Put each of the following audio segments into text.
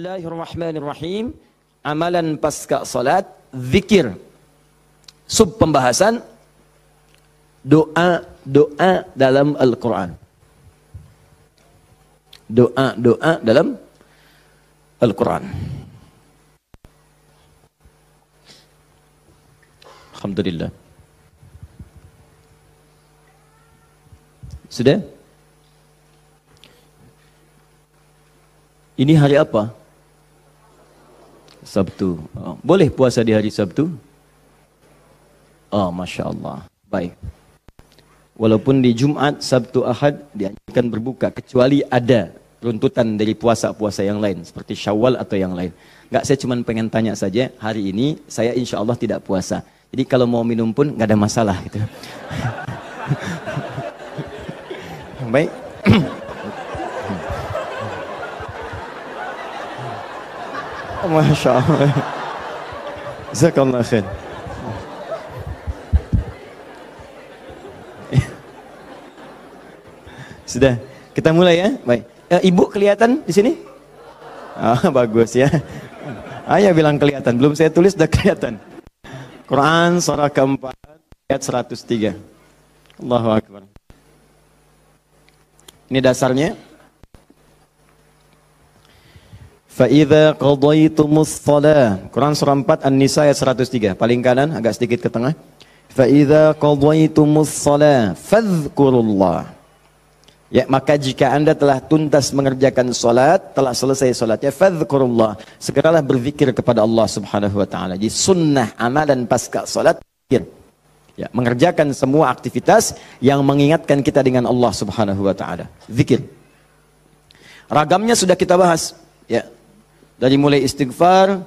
Bismillahirrahmanirrahim. Amalan pasca salat, zikir. Sub pembahasan doa-doa dalam Al-Quran. Doa-doa dalam Al-Quran. Alhamdulillah. Sudah? Ini hari apa? Sabtu. Oh, boleh puasa di hari Sabtu? Oh, Masya Allah. Baik. Walaupun di Jumat, Sabtu, Ahad dianjurkan berbuka, kecuali ada runtutan dari puasa-puasa yang lain, seperti Syawal atau yang lain. Enggak, saya cuma pengen tanya saja, hari ini saya insya Allah tidak puasa. Jadi kalau mau minum pun nggak ada masalah gitu. Baik. Masya Allah. Jazakallah khair. Sudah, kita mulai ya. Baik. Ibu kelihatan di sini? Bagus ya. Ayah bilang kelihatan, belum saya tulis sudah kelihatan. Quran surah keempat ayat 103. Allahu Akbar. Ini dasarnya. Fa'idha qadaytumus shalah. Quran surah 4 An-Nisa ayat 103. Paling kanan, agak sedikit ke tengah. Fa'idha qadaytumus shalah fadhkurullah. Ya, maka jika anda telah tuntas mengerjakan salat, telah selesai salatnya, fadhkurullah. Segeralah berzikir kepada Allah Subhanahu wa taala. Jadi sunnah amalan pasca salat zikir. Ya, mengerjakan semua aktivitas yang mengingatkan kita dengan Allah Subhanahu wa taala. Zikir. Ragamnya sudah kita bahas, ya. Dari mulai istighfar,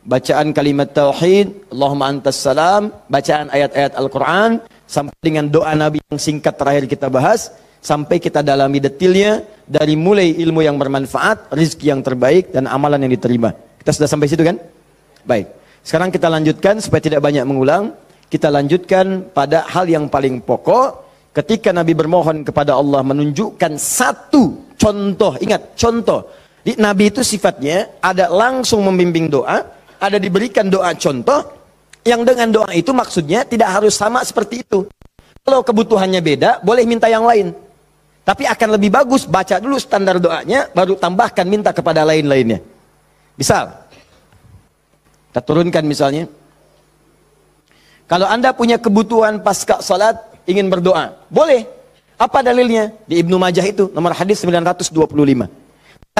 bacaan kalimat tauhid, Allahumma antas salam, bacaan ayat-ayat Al-Quran, sampai dengan doa Nabi yang singkat terakhir kita bahas, sampai kita dalami detailnya, dari mulai ilmu yang bermanfaat, rizki yang terbaik, dan amalan yang diterima. Kita sudah sampai situ kan? Baik. Sekarang kita lanjutkan, supaya tidak banyak mengulang, kita lanjutkan pada hal yang paling pokok, ketika Nabi bermohon kepada Allah menunjukkan satu contoh, ingat, contoh. Di Nabi itu sifatnya ada langsung membimbing doa, ada diberikan doa contoh, yang dengan doa itu maksudnya tidak harus sama seperti itu. Kalau kebutuhannya beda, boleh minta yang lain. Tapi akan lebih bagus baca dulu standar doanya, baru tambahkan minta kepada lain-lainnya. Misal, kita turunkan misalnya, kalau anda punya kebutuhan pasca salat, ingin berdoa, boleh. Apa dalilnya? Di Ibnu Majah itu, nomor hadis 925.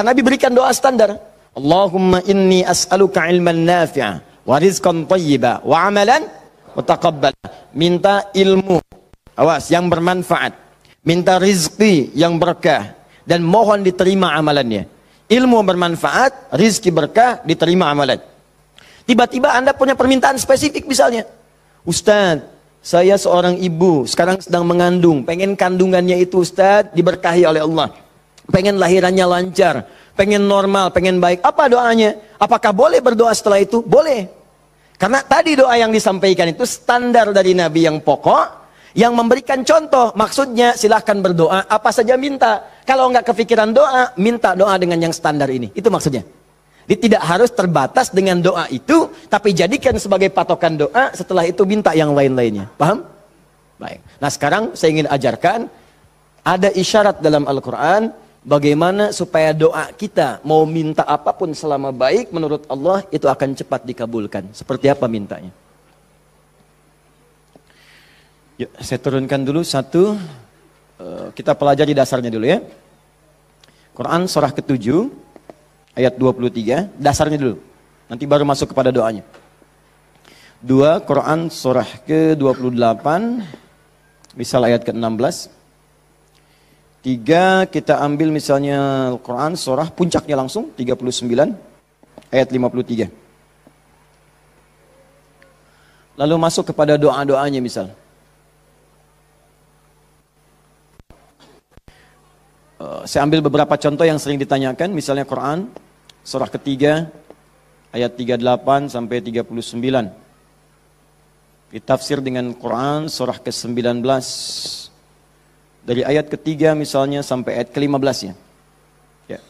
Nabi berikan doa standar. Allahumma inni as'aluka ilman nafi'a wa rizqan thayyiba wa amalan mutaqabbala. Minta ilmu, awas, yang bermanfaat. Minta rizki yang berkah dan mohon diterima amalannya. Ilmu bermanfaat, rizki berkah, diterima amalan. Tiba-tiba anda punya permintaan spesifik misalnya. Ustaz, saya seorang ibu, sekarang sedang mengandung, pengen kandungannya itu Ustaz diberkahi oleh Allah. Pengen lahirannya lancar, pengen normal, pengen baik. Apa doanya? Apakah boleh berdoa setelah itu? Boleh. Karena tadi doa yang disampaikan itu standar dari Nabi yang pokok, yang memberikan contoh. Maksudnya silahkan berdoa, apa saja minta. Kalau nggak kepikiran doa, minta doa dengan yang standar ini. Itu maksudnya. Jadi tidak harus terbatas dengan doa itu, tapi jadikan sebagai patokan doa, setelah itu minta yang lain-lainnya. Paham? Baik. Nah sekarang saya ingin ajarkan, ada isyarat dalam Al-Quran, bagaimana supaya doa kita mau minta apapun selama baik menurut Allah itu akan cepat dikabulkan. Seperti apa mintanya? Yuk, saya turunkan dulu satu. Kita pelajari dasarnya dulu ya. Quran surah ke-7 ayat 23. Dasarnya dulu. Nanti baru masuk kepada doanya. 2 Quran surah ke-28. Misal ayat ke-16. 3 kita ambil misalnya Al-Quran surah puncaknya langsung 39 ayat 53. Lalu masuk kepada doa-doanya misal. Saya ambil beberapa contoh yang sering ditanyakan, misalnya Quran surah ketiga ayat 38 sampai 39. Ditafsir dengan Quran surah ke-19 dari ayat ketiga misalnya sampai ayat ke-15 ya. Ya.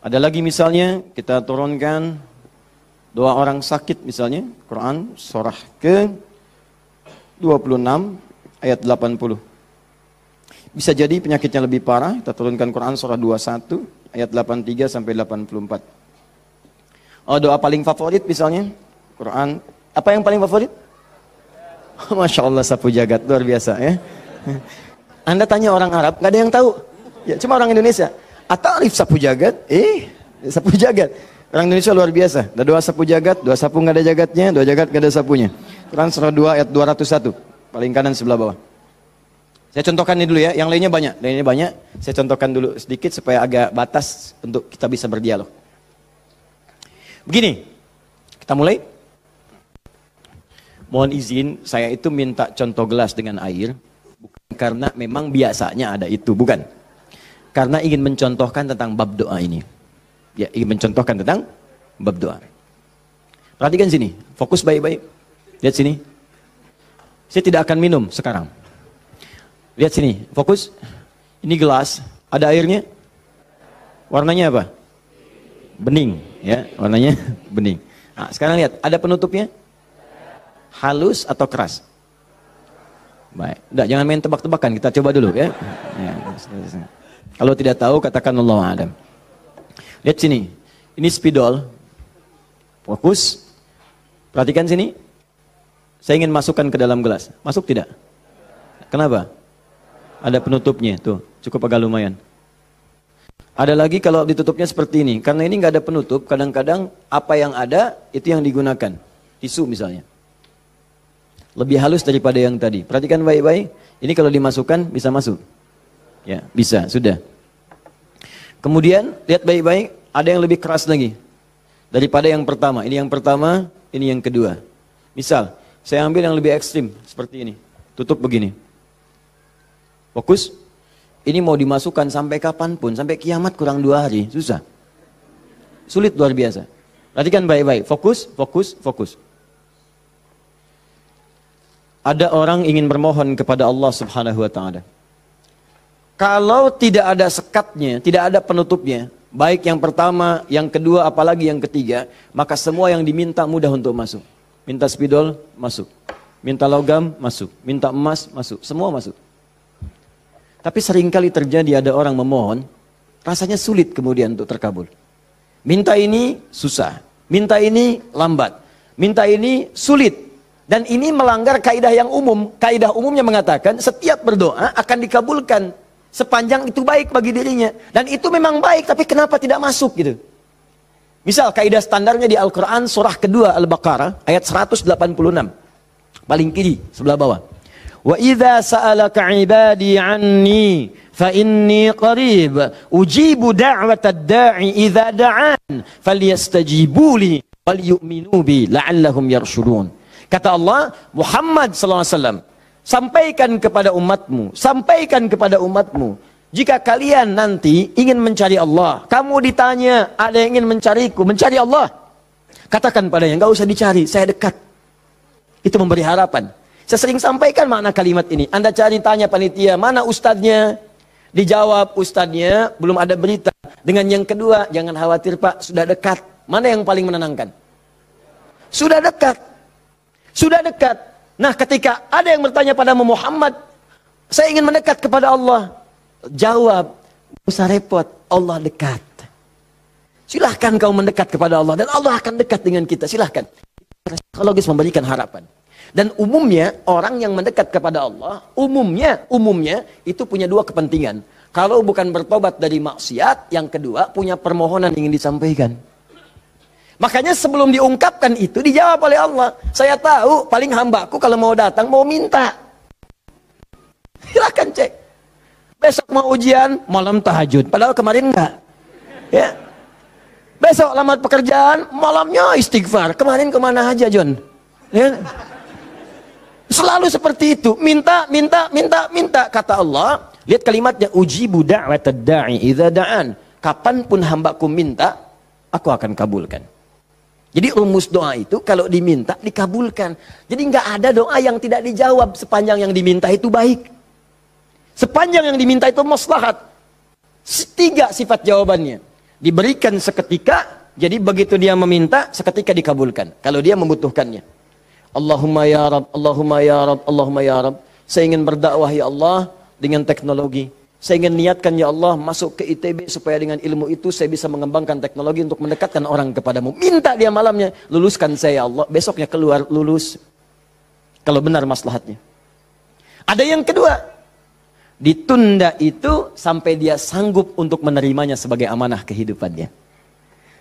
Ada lagi misalnya kita turunkan doa orang sakit misalnya, Quran surah ke 26 ayat 80. Bisa jadi penyakitnya lebih parah, kita turunkan Quran surah 21 ayat 83 sampai 84. Oh, doa paling favorit misalnya, Quran, apa yang paling favorit? Masya Allah, sapu jagat, luar biasa ya. Anda tanya orang Arab, nggak ada yang tahu. Ya, cuma orang Indonesia. Atau Arif sapu jagat, sapu jagat. Orang Indonesia luar biasa. Ada doa sapu jagat, doa sapu nggak ada jagatnya, doa jagat nggak ada sapunya. Quran surah 2 ayat 201, paling kanan sebelah bawah. Saya contohkan ini dulu ya, yang lainnya banyak. Saya contohkan dulu sedikit supaya agak batas untuk kita bisa berdialog. Begini, kita mulai. Mohon izin, saya itu minta contoh gelas dengan air, bukan karena memang biasanya ada itu, bukan. Karena ingin mencontohkan tentang bab doa ini. Ya, ingin mencontohkan tentang bab doa. Perhatikan sini, fokus baik-baik. Lihat sini. Saya tidak akan minum sekarang. Lihat sini, fokus. Ini gelas, ada airnya. Warnanya apa? Bening, ya, warnanya bening. Nah, sekarang lihat, ada penutupnya? Halus atau keras? Baik, udah jangan main tebak-tebakan, kita coba dulu ya. Kalau tidak tahu katakan Allah Adam. Lihat sini, ini spidol. Fokus. Perhatikan sini. Saya ingin masukkan ke dalam gelas. Masuk tidak? Kenapa? Ada penutupnya, tuh, cukup agak lumayan. Ada lagi kalau ditutupnya seperti ini. Karena ini nggak ada penutup, kadang-kadang apa yang ada itu yang digunakan. Tisu misalnya. Lebih halus daripada yang tadi. Perhatikan baik-baik. Ini kalau dimasukkan bisa masuk. Ya, bisa, sudah. Kemudian lihat baik-baik, ada yang lebih keras lagi daripada yang pertama. Ini yang pertama, ini yang kedua. Misal, saya ambil yang lebih ekstrim seperti ini. Tutup begini. Fokus. Ini mau dimasukkan sampai kapanpun, sampai kiamat kurang 2 hari, susah. Sulit luar biasa. Perhatikan baik-baik. Fokus, fokus, fokus. Ada orang ingin bermohon kepada Allah Subhanahu wa Ta'ala. Kalau tidak ada sekatnya, tidak ada penutupnya, baik yang pertama, yang kedua, apalagi yang ketiga, maka semua yang diminta mudah untuk masuk. Minta spidol, masuk. Minta logam, masuk. Minta emas, masuk. Semua masuk. Tapi seringkali terjadi ada orang memohon, rasanya sulit kemudian untuk terkabul. Minta ini susah, minta ini lambat, minta ini sulit. Dan ini melanggar kaidah yang umum. Kaidah umumnya mengatakan setiap berdoa akan dikabulkan sepanjang itu baik bagi dirinya. Dan itu memang baik, tapi kenapa tidak masuk gitu? Misal kaidah standarnya di Al-Quran surah kedua Al-Baqarah ayat 186. Paling kiri sebelah bawah. Wa idza sa'alaka 'ibadi 'anni fa inni qarib ujibu da'watad da'i idza da'an falyastajibu li wal yu'minu bi la'allahum yarshudun. Kata Allah, Muhammad sallallahu alaihi wasallam, sampaikan kepada umatmu, jika kalian nanti ingin mencari Allah, kamu ditanya, ada yang ingin mencariku, mencari Allah, katakan padanya, enggak usah dicari, saya dekat. Itu memberi harapan. Saya sering sampaikan makna kalimat ini. Anda cari, tanya panitia, mana ustadznya? Dijawab, ustadznya belum ada berita. Dengan yang kedua, jangan khawatir Pak, sudah dekat. Mana yang paling menenangkan? Sudah dekat. Sudah dekat. Nah, ketika ada yang bertanya pada Muhammad, saya ingin mendekat kepada Allah. Jawab, tidak usah repot, Allah dekat. Silahkan kau mendekat kepada Allah, dan Allah akan dekat dengan kita, silahkan. Psikologis memberikan harapan. Dan umumnya, orang yang mendekat kepada Allah, umumnya, itu punya dua kepentingan. Kalau bukan bertobat dari maksiat, yang kedua, punya permohonan ingin disampaikan. Makanya sebelum diungkapkan itu dijawab oleh Allah. Saya tahu paling hambaku kalau mau datang mau minta. Silahkan cek. Besok mau ujian malam tahajud. Padahal kemarin enggak. Ya. Besok lamar pekerjaan malamnya istighfar. Kemarin kemana aja John? Ya. Selalu seperti itu. Minta. Kata Allah. Lihat kalimatnya. Ujibu da'watad da'i idza da'an. Kapanpun hambaku minta, aku akan kabulkan. Jadi rumus doa itu kalau diminta dikabulkan. Jadi nggak ada doa yang tidak dijawab sepanjang yang diminta itu baik. Sepanjang yang diminta itu maslahat. 3 sifat jawabannya. Diberikan seketika, jadi begitu dia meminta, seketika dikabulkan. Kalau dia membutuhkannya. Allahumma ya Rab, Allahumma ya Rab, Allahumma ya Rab. Saya ingin berdakwah ya Allah dengan teknologi. Saya ingin niatkan ya Allah masuk ke ITB supaya dengan ilmu itu saya bisa mengembangkan teknologi untuk mendekatkan orang kepadamu. Minta dia malamnya, luluskan saya ya Allah. Besoknya keluar, lulus. Kalau benar maslahatnya. Ada yang kedua, ditunda itu sampai dia sanggup untuk menerimanya sebagai amanah kehidupannya.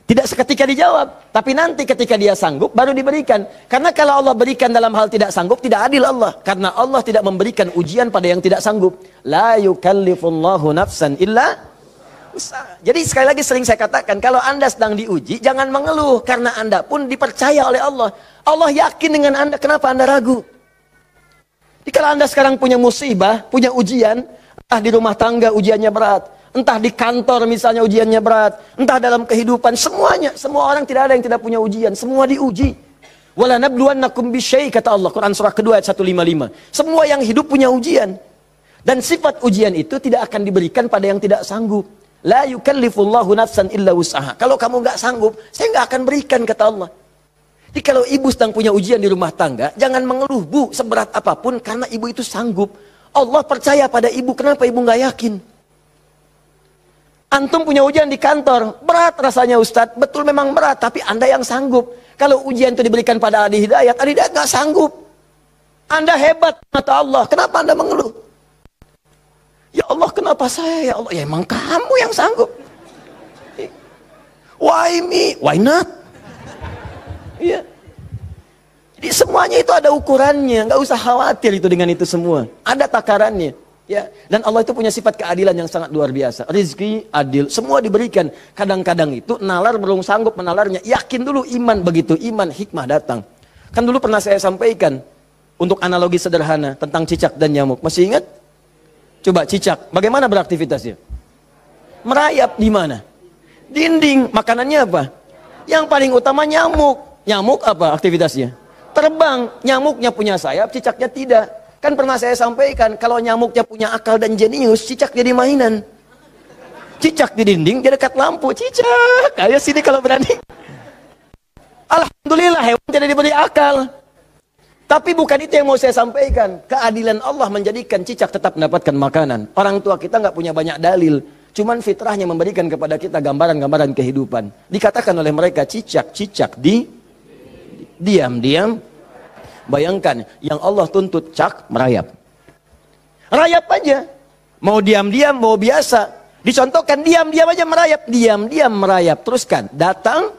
Tidak seketika dijawab, tapi nanti ketika dia sanggup baru diberikan. Karena kalau Allah berikan dalam hal tidak sanggup, tidak adil Allah. Karena Allah tidak memberikan ujian pada yang tidak sanggup. La yukallifullahu nafsan illa usaha. Jadi sekali lagi sering saya katakan, kalau Anda sedang diuji, jangan mengeluh. Karena Anda pun dipercaya oleh Allah. Allah yakin dengan Anda, kenapa Anda ragu? Jadi kalau Anda sekarang punya musibah, punya ujian, entah di rumah tangga ujiannya berat, entah di kantor misalnya ujiannya berat, entah dalam kehidupan, semuanya, semua orang tidak ada yang tidak punya ujian, semua diuji. Wala nabluwannakum bisyai, kata Allah, Quran surah kedua ayat 155. Semua yang hidup punya ujian. Dan sifat ujian itu tidak akan diberikan pada yang tidak sanggup. La yukallifullahu nafsan illa wus'aha. Kalau kamu nggak sanggup, saya nggak akan berikan, kata Allah. Jadi kalau ibu sedang punya ujian di rumah tangga, jangan mengeluh, Bu, seberat apapun, karena ibu itu sanggup. Allah percaya pada ibu, kenapa ibu nggak yakin? Antum punya ujian di kantor, berat rasanya Ustadz, betul memang berat, tapi Anda yang sanggup. Kalau ujian itu diberikan pada Adi Hidayat nggak sanggup. Anda hebat, kata Allah, kenapa Anda mengeluh? Ya Allah, kenapa saya? Ya Allah, ya emang kamu yang sanggup. Why me? Why not? Iya. Jadi semuanya itu ada ukurannya, nggak usah khawatir itu dengan itu semua. Ada takarannya. Ya, dan Allah itu punya sifat keadilan yang sangat luar biasa. Rizki, adil, semua diberikan. Kadang-kadang itu nalar belum sanggup menalarnya. Yakin dulu iman, begitu iman, hikmah datang. Kan dulu pernah saya sampaikan untuk analogi sederhana tentang cicak dan nyamuk. Masih ingat? Coba cicak, bagaimana beraktivitasnya? Merayap di mana? Dinding. Makanannya apa? Yang paling utama nyamuk. Nyamuk apa aktivitasnya? Terbang. Nyamuknya punya sayap, cicaknya tidak. Kan pernah saya sampaikan, kalau nyamuknya punya akal dan jenius, cicak jadi mainan. Cicak di dinding, dia dekat lampu. Cicak, ayo sini kalau berani. Alhamdulillah, hewan tidak diberi akal. Tapi bukan itu yang mau saya sampaikan. Keadilan Allah menjadikan cicak tetap mendapatkan makanan. Orang tua kita nggak punya banyak dalil. Cuman fitrahnya memberikan kepada kita gambaran-gambaran kehidupan. Dikatakan oleh mereka, cicak diam-diam. Bayangkan, yang Allah tuntut cak, merayap. Rayap aja. Mau diam-diam, mau biasa. Dicontohkan, diam-diam aja merayap. Diam-diam merayap. Teruskan, datang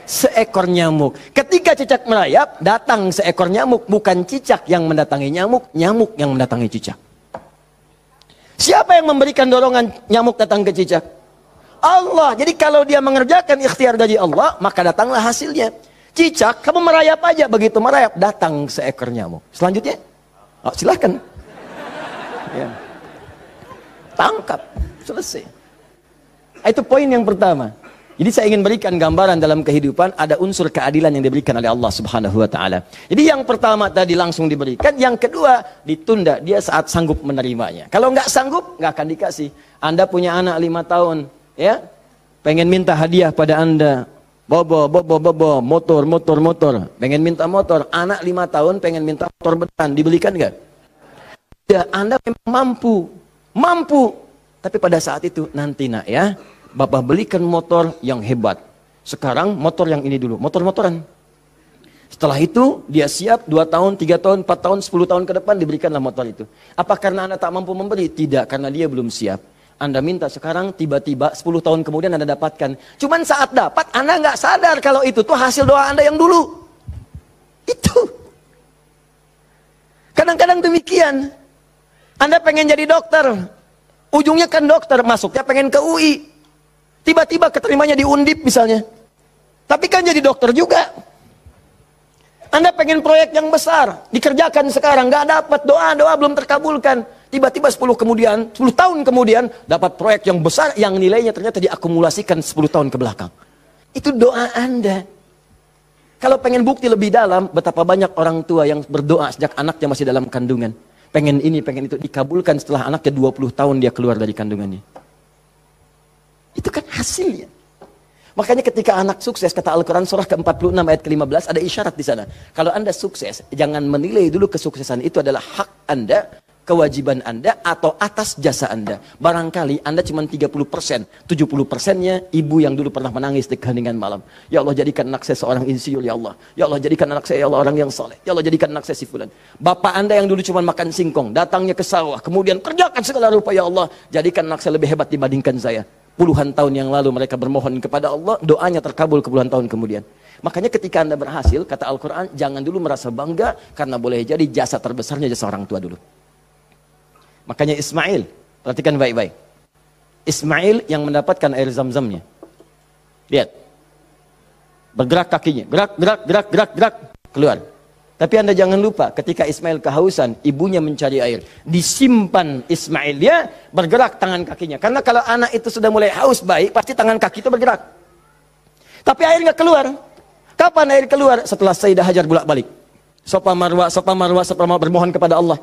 seekor nyamuk. Ketika cicak merayap, datang seekor nyamuk. Bukan cicak yang mendatangi nyamuk, nyamuk yang mendatangi cicak. Siapa yang memberikan dorongan nyamuk datang ke cicak? Allah. Jadi kalau dia mengerjakan ikhtiar dari Allah, maka datanglah hasilnya. Cicak, kamu merayap aja. Begitu merayap, datang seekor nyamuk. Selanjutnya, silahkan. Ya. Tangkap, selesai. Itu poin yang pertama. Jadi saya ingin berikan gambaran dalam kehidupan, ada unsur keadilan yang diberikan oleh Allah Subhanahu wa Ta'ala. Jadi yang pertama tadi langsung diberikan, yang kedua ditunda, dia saat sanggup menerimanya. Kalau nggak sanggup, nggak akan dikasih. Anda punya anak 5 tahun, ya, pengen minta hadiah pada Anda. Bobo, motor. Pengen minta motor. Anak 5 tahun pengen minta motor beneran. Dibelikan nggak? Ya, Anda memang mampu. Tapi pada saat itu, nanti nak ya, Bapak belikan motor yang hebat. Sekarang motor yang ini dulu, motor-motoran. Setelah itu, dia siap 2 tahun, 3 tahun, 4 tahun, 10 tahun ke depan diberikanlah motor itu. Apa karena Anda tak mampu memberi? Tidak, karena dia belum siap. Anda minta sekarang, tiba-tiba 10 tahun kemudian Anda dapatkan. Cuman saat dapat, Anda nggak sadar kalau itu tuh hasil doa Anda yang dulu. Itu. Kadang-kadang demikian. Anda pengen jadi dokter. Ujungnya kan dokter, masuknya pengen ke UI. Tiba-tiba keterimanya di Undip misalnya. Tapi kan jadi dokter juga. Anda pengen proyek yang besar, dikerjakan sekarang, nggak dapat, doa belum terkabulkan. Tiba-tiba 10 tahun kemudian dapat proyek yang besar yang nilainya ternyata diakumulasikan 10 tahun ke belakang. Itu doa Anda. Kalau pengen bukti lebih dalam, betapa banyak orang tua yang berdoa sejak anaknya masih dalam kandungan. Pengen ini, pengen itu, dikabulkan setelah anaknya 20 tahun dia keluar dari kandungannya. Itu kan hasilnya. Makanya ketika anak sukses, kata Al-Quran surah ke-46 ayat ke-15, ada isyarat di sana. Kalau Anda sukses, jangan menilai dulu kesuksesan itu adalah hak Anda, kewajiban Anda, atau atas jasa Anda. Barangkali Anda cuma 30%, 70%-nya ibu yang dulu pernah menangis di keheningan malam. Ya Allah, jadikan anak saya seorang insinyur, ya Allah. Ya Allah, jadikan anak saya, ya Allah, orang yang soleh. Ya Allah, jadikan anak saya si fulan. Bapak Anda yang dulu cuma makan singkong, datangnya ke sawah, kemudian kerjakan segala rupa, ya Allah, jadikan anak saya lebih hebat dibandingkan saya. Puluhan tahun yang lalu mereka bermohon kepada Allah, doanya terkabul ke puluhan tahun kemudian. Makanya ketika Anda berhasil, kata Al-Quran, jangan dulu merasa bangga, karena boleh jadi jasa terbesarnya jasa orang tua dulu. Makanya Ismail, perhatikan baik-baik. Ismail yang mendapatkan air zam-zamnya. Lihat. Bergerak kakinya, gerak, keluar. Tapi Anda jangan lupa, ketika Ismail kehausan, ibunya mencari air. Disimpan Ismail, dia bergerak tangan kakinya. Karena kalau anak itu sudah mulai haus baik, pasti tangan kaki itu bergerak. Tapi air nggak keluar. Kapan air keluar? Setelah Sayyidah Hajar bolak-balik. Safa Marwah, bermohon kepada Allah.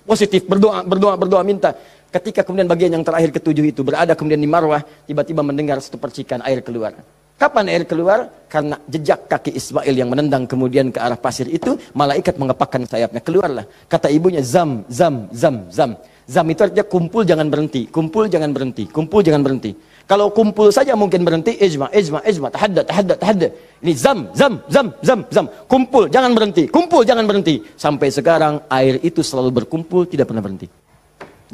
Positif, berdoa, minta. Ketika kemudian bagian yang terakhir ketujuh itu berada kemudian di Marwah, tiba-tiba mendengar satu percikan air keluar. Kapan air keluar? Karena jejak kaki Ismail yang menendang kemudian ke arah pasir itu, malaikat mengepakkan sayapnya. Keluarlah. Kata ibunya, zam. Zam itu artinya kumpul jangan berhenti. Kumpul jangan berhenti. Kumpul jangan berhenti. Kalau kumpul saja mungkin berhenti, ijma. Tahadda. Ini zam. Kumpul jangan berhenti. Kumpul jangan berhenti. Sampai sekarang air itu selalu berkumpul, tidak pernah berhenti.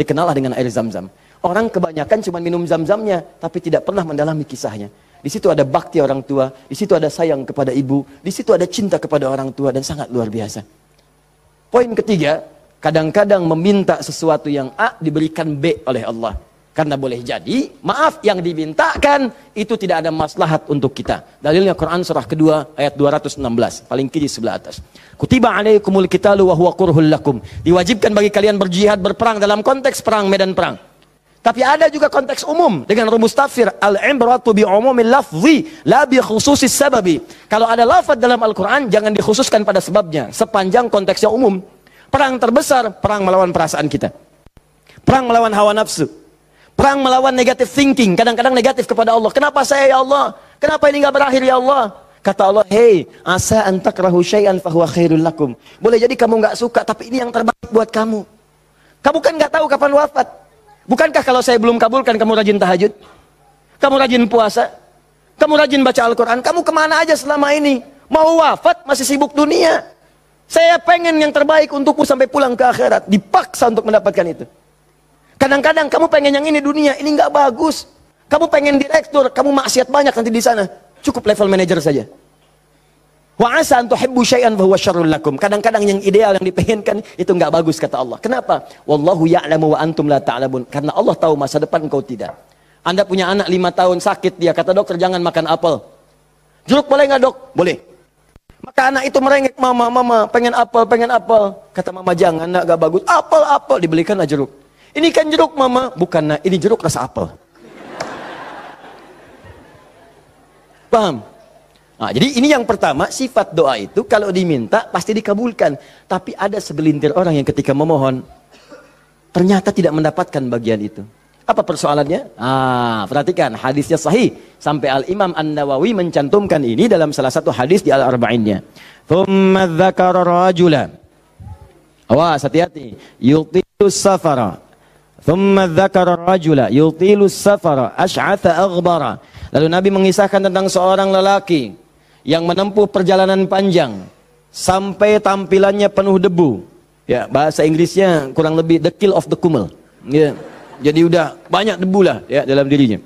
Dikenallah dengan air zam-zam. Orang kebanyakan cuma minum zam-zamnya, tapi tidak pernah mendalami kisahnya. Di situ ada bakti orang tua, di situ ada sayang kepada ibu, di situ ada cinta kepada orang tua, dan sangat luar biasa. Poin ketiga, kadang-kadang meminta sesuatu yang A diberikan B oleh Allah. Karena boleh jadi, maaf, yang dimintakan itu tidak ada maslahat untuk kita. Dalilnya Quran surah kedua ayat 216, paling kiri sebelah atas. Kutiba alaikumul qitalu wa huwa kurhul lakum. Diwajibkan bagi kalian berjihad, berperang dalam konteks perang, medan perang. Tapi ada juga konteks umum dengan rumus tafsir al-ibratu bi umumil lafzi la bi khususis sababi. Kalau ada lafaz dalam Al-Qur'an jangan dikhususkan pada sebabnya, sepanjang konteksnya umum. Perang terbesar, perang melawan perasaan kita. Perang melawan hawa nafsu. Perang melawan negative thinking, kadang-kadang negatif kepada Allah. Kenapa saya ya Allah? Kenapa ini enggak berakhir ya Allah? Kata Allah, "Hei, asa an takrahu syai'an fa huwa khairul lakum." Boleh jadi kamu enggak suka, tapi ini yang terbaik buat kamu. Kamu kan enggak tahu kapan wafat. Bukankah kalau saya belum kabulkan kamu rajin tahajud? Kamu rajin puasa? Kamu rajin baca Al-Quran? Kamu kemana aja selama ini? Mau wafat masih sibuk dunia. Saya pengen yang terbaik untukmu sampai pulang ke akhirat. Dipaksa untuk mendapatkan itu. Kadang-kadang kamu pengen yang ini dunia, ini nggak bagus. Kamu pengen direktur, kamu maksiat banyak nanti di sana. Cukup level manager saja. Wa asa an tuhibbu syai'an fa huwa syarrul lakum. Kadang-kadang yang ideal yang dipengenkan itu enggak bagus kata Allah. Kenapa? Wallahu ya'lamu wa antum la ta'lamun. Karena Allah tahu masa depan engkau tidak. Anda punya anak 5 tahun sakit, dia kata dokter jangan makan apel. Jeruk boleh enggak, Dok? Boleh. Maka anak itu merengek, "Mama, pengen apel." Kata mama, "Jangan, nak, enggak bagus." Apel, dibelikanlah jeruk. "Ini kan jeruk, Mama." "Bukan, nak, ini jeruk rasa apel." Paham? Nah, jadi ini yang pertama, sifat doa itu kalau diminta pasti dikabulkan. Tapi ada segelintir orang yang ketika memohon ternyata tidak mendapatkan bagian itu. Apa persoalannya? Perhatikan, hadisnya sahih. Sampai Al-Imam An-Nawawi mencantumkan ini dalam salah satu hadis di Al-Arba'innya. Thumma dzakara rajula. Awas, hati-hati. Yutilus safara. Thumma dzakara rajula yutilus safara asy'atha aghbara. Lalu Nabi mengisahkan tentang seorang lelaki yang menempuh perjalanan panjang sampai tampilannya penuh debu. Ya, bahasa Inggrisnya kurang lebih the kill of the kumel. Ya, jadi udah banyak debu lah ya dalam dirinya.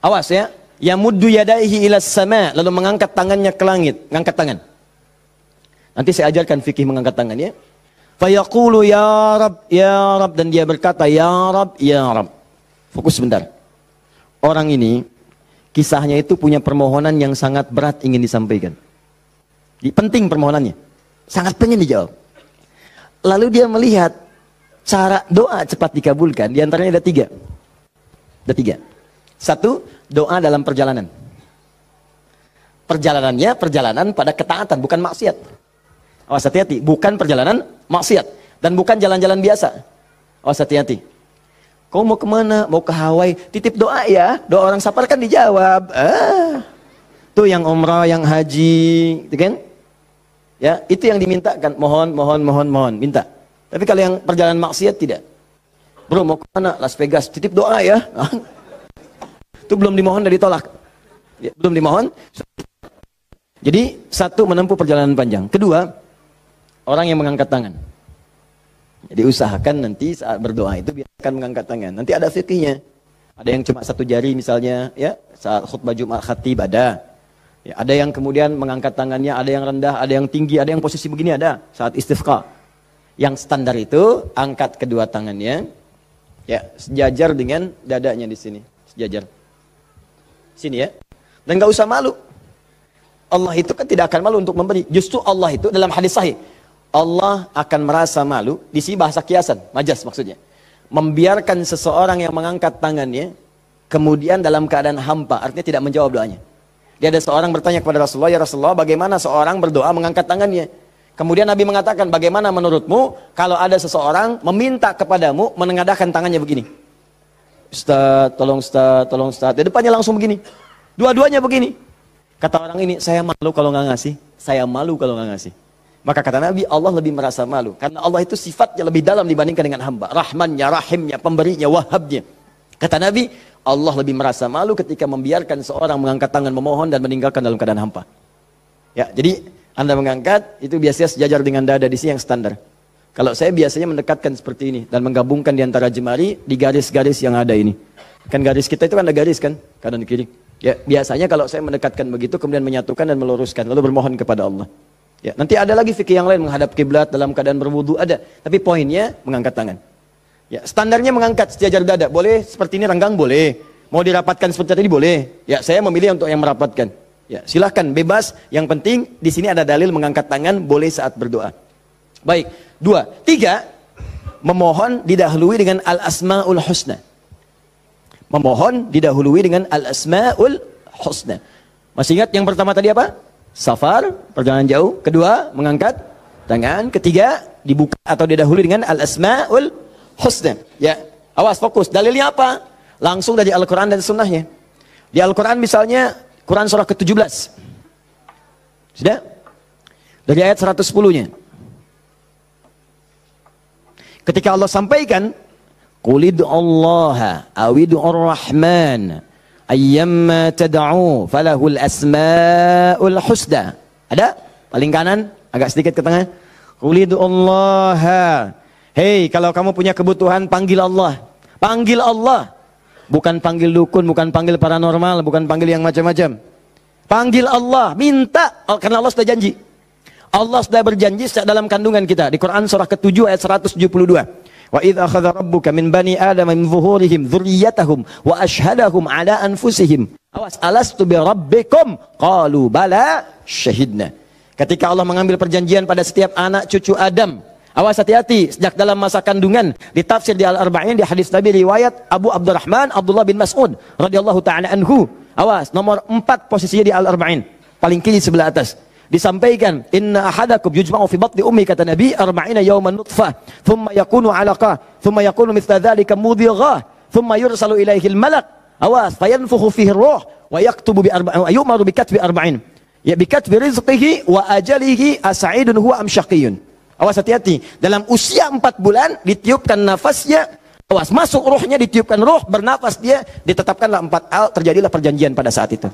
Awas ya, yamuddu yadaihi ilas sama, lalu mengangkat tangannya ke langit, ngangkat tangan. Nanti saya ajarkan fikih mengangkat tangan ya. Fayaqulu ya Rab, dan dia berkata ya Rab. Fokus sebentar. Orang ini kisahnya itu punya permohonan yang sangat berat ingin disampaikan. Penting permohonannya. Sangat pengen dijawab. Lalu dia melihat cara doa cepat dikabulkan. Di antaranya ada 3. Ada 3. 1, doa dalam perjalanan. Perjalanannya perjalanan pada ketaatan, bukan maksiat. Awas hati-hati, bukan perjalanan maksiat. Dan bukan jalan-jalan biasa. Awas hati-hati. Kau mau kemana? Mau ke Hawaii? Titip doa ya. Doa orang safar kan dijawab. Tuh yang umrah, yang haji, gitu kan? Ya, itu yang dimintakan. Mohon, minta. Tapi kalau yang perjalanan maksiat tidak. Bro, mau kemana? Las Vegas. Titip doa ya. Itu belum dimohon, udah ditolak. Ya, belum dimohon. Jadi, satu, menempuh perjalanan panjang. Kedua, orang yang mengangkat tangan. Jadi usahakan nanti saat berdoa itu biarkan mengangkat tangan. Nanti ada fikihnya. Ada yang cuma satu jari misalnya, ya saat khutbah Jumat khatib ada. Ya, ada yang kemudian mengangkat tangannya, ada yang rendah, ada yang tinggi, ada yang posisi begini ada saat istisqa. Yang standar itu angkat kedua tangannya, ya sejajar dengan dadanya di sini, sejajar. Sini ya. Dan nggak usah malu. Allah itu kan tidak akan malu untuk memberi. Justru Allah itu dalam hadis sahih. Allah akan merasa malu, di sini bahasa kiasan, majas maksudnya. Membiarkan seseorang yang mengangkat tangannya, kemudian dalam keadaan hampa, artinya tidak menjawab doanya. Dia ada seorang bertanya kepada Rasulullah, ya Rasulullah bagaimana seorang berdoa mengangkat tangannya? Kemudian Nabi mengatakan, bagaimana menurutmu kalau ada seseorang meminta kepadamu menengadahkan tangannya begini? Ustaz, tolong Ustaz, tolong Ustaz. Di depannya langsung begini. Dua-duanya begini. Kata orang ini, saya malu kalau nggak ngasih. Saya malu kalau nggak ngasih. Maka kata Nabi, Allah lebih merasa malu. Karena Allah itu sifatnya lebih dalam dibandingkan dengan hamba. Rahmannya, rahimnya, pemberinya, wahabnya. Kata Nabi, Allah lebih merasa malu ketika membiarkan seorang mengangkat tangan memohon dan meninggalkan dalam keadaan hampa. Ya, jadi Anda mengangkat, itu biasanya sejajar dengan dada di sini yang standar. Kalau saya biasanya mendekatkan seperti ini. Dan menggabungkan di antara jemari di garis-garis yang ada ini. Kan garis kita itu kan ada garis kan, kanan kiri. Ya, biasanya kalau saya mendekatkan begitu, kemudian menyatukan dan meluruskan. Lalu bermohon kepada Allah. Ya, nanti ada lagi fikih yang lain menghadap kiblat dalam keadaan berwudu ada, tapi poinnya mengangkat tangan. Ya, standarnya mengangkat sejajar dada. Boleh seperti ini renggang boleh. Mau dirapatkan seperti tadi boleh. Ya, saya memilih untuk yang merapatkan. Ya, silahkan bebas. Yang penting di sini ada dalil mengangkat tangan boleh saat berdoa. Baik, 2, 3 memohon didahului dengan al-asmaul husna. Memohon didahului dengan al-asmaul husna. Masih ingat yang pertama tadi apa? Safar, perjalanan jauh. Kedua, mengangkat tangan. Ketiga, dibuka atau didahului dengan al-asma'ul husna. Ya, awas fokus. Dalilnya apa? Langsung dari Al-Quran dan sunnahnya. Di Al-Quran misalnya, Quran surah ke-17. Sudah? Dari ayat 110-nya. Ketika Allah sampaikan, Qulid Allah awid'ur rahman ayyamma tad'u falahul asmaul husna. Ada? Paling kanan, agak sedikit ke tengah. Qulidullaha. Hei, kalau kamu punya kebutuhan, panggil Allah. Panggil Allah. Bukan panggil dukun, bukan panggil paranormal, bukan panggil yang macam-macam. Panggil Allah, minta. Karena Allah sudah janji. Allah sudah berjanji dalam kandungan kita. Di Quran surah ke-7 ayat 172. Wa idz akhadha rabbuka min bani adama min zuhurihim dzurriyyatahum wa ashhadahum ala anfusihim. Awas, alastu bi rabbikum? Qalu bala syahidna. Ketika Allah mengambil perjanjian pada setiap anak cucu Adam. Awas, hati-hati sejak dalam masa kandungan. Di tafsir di Al-Arba'in di hadis Nabi riwayat Abu Abdurrahman Abdullah bin Mas'ud radhiyallahu taala anhu. Awas, nomor 4 posisinya di Al-Arba'in. Paling kiri sebelah atas. Disampaikan, inna ahadakum yujma'u fi batni ummi, kata Nabi, 40 yawman nutfah, thumma yakunu 'alaqah, thumma yakunu mithla dhalika mudhighah, thumma yursalu ilaihi al-malak. Awas, fayanfukhu fihi ar-ruh wa yaktubu bi arba'in, yu'maru bi katbi 40. Ya bi katbi rizqihi wa ajalihi as'idun huwa am syaqiyyun. Awas, hati-hati. Dalam usia 4 bulan ditiupkan nafasnya. Awas, masuk ruhnya, ditiupkan ruh, bernafas dia, ditetapkanlah 4 hal, terjadilah perjanjian pada saat itu.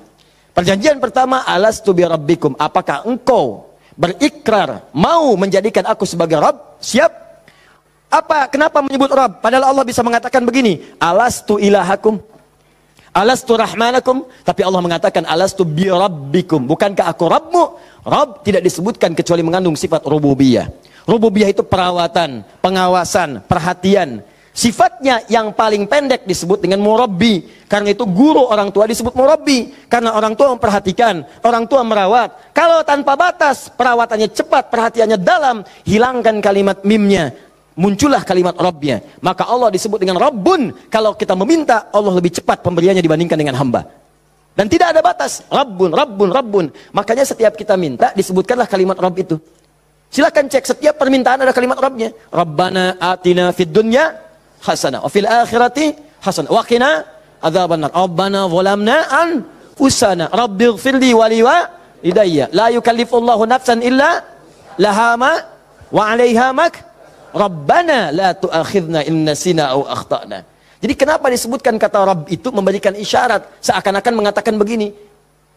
Perjanjian pertama, alastu bi rabbikum, apakah engkau berikrar mau menjadikan aku sebagai Rabb? Siap? Apa? Kenapa menyebut Rabb? Padahal Allah bisa mengatakan begini, alastu ilahakum, alastu rahmanakum, tapi Allah mengatakan alastu bi rabbikum, bukankah aku Rabbmu? Rabb tidak disebutkan kecuali mengandung sifat rububiyah. Rububiyah itu perawatan, pengawasan, perhatian. Sifatnya yang paling pendek disebut dengan murabbi. Karena itu guru orang tua disebut murabbi. Karena orang tua memperhatikan, orang tua merawat. Kalau tanpa batas, perawatannya cepat, perhatiannya dalam, hilangkan kalimat mimnya, muncullah kalimat Rabbnya. Maka Allah disebut dengan Rabbun. Kalau kita meminta, Allah lebih cepat pemberiannya dibandingkan dengan hamba. Dan tidak ada batas. Rabbun, Rabbun, Rabbun. Makanya setiap kita minta, disebutkanlah kalimat Rabb itu. Silakan cek, setiap permintaan ada kalimat Rabbnya. Rabbana atina fid dunya hasanah wa fil akhirati hasanah wa qina adzabannar. Rabbana zalamna anfusana rabbighfirli wa liwalidayya la yukallifullahu nafsan illa laha ma wa 'alaiha mak Rabbana la tu'akhidna in nasina aw akhtana. Jadi kenapa disebutkan kata Rabb itu memberikan isyarat seakan-akan mengatakan begini,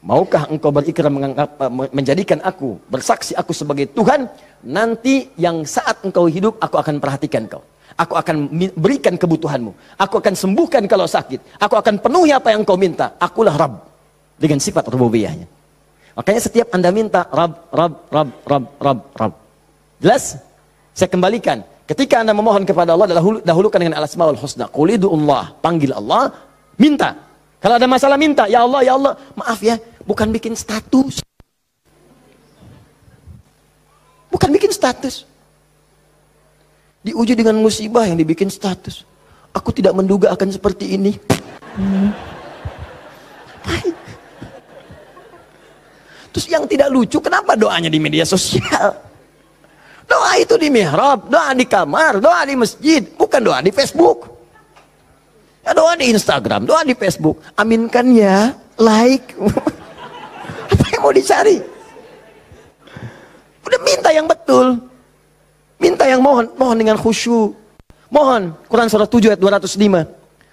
maukah engkau berikrar menjadikan aku, bersaksi aku sebagai Tuhan, nanti yang saat engkau hidup aku akan perhatikan kau. Aku akan berikan kebutuhanmu. Aku akan sembuhkan kalau sakit. Aku akan penuhi apa yang kau minta. Akulah Rabb. Dengan sifat rububiyahnya. Makanya setiap Anda minta Rabb. Jelas? Saya kembalikan. Ketika Anda memohon kepada Allah, dahulukan dengan al-asmaul husna. Qul ud'ullah, panggil Allah, minta. Kalau ada masalah minta, ya Allah, maaf ya, bukan bikin status. Bukan bikin status. Diuji dengan musibah yang dibikin status. Aku tidak menduga akan seperti ini. Terus yang tidak lucu, kenapa doanya di media sosial? Doa itu di mihrab, doa di kamar, doa di masjid, bukan doa di Facebook. Ya, doa di Instagram, doa di Facebook. Aminkan ya, like. Apa yang mau dicari? Udah minta yang betul. Minta yang mohon dengan khusyuk. Mohon, Quran surah 7 ayat 205.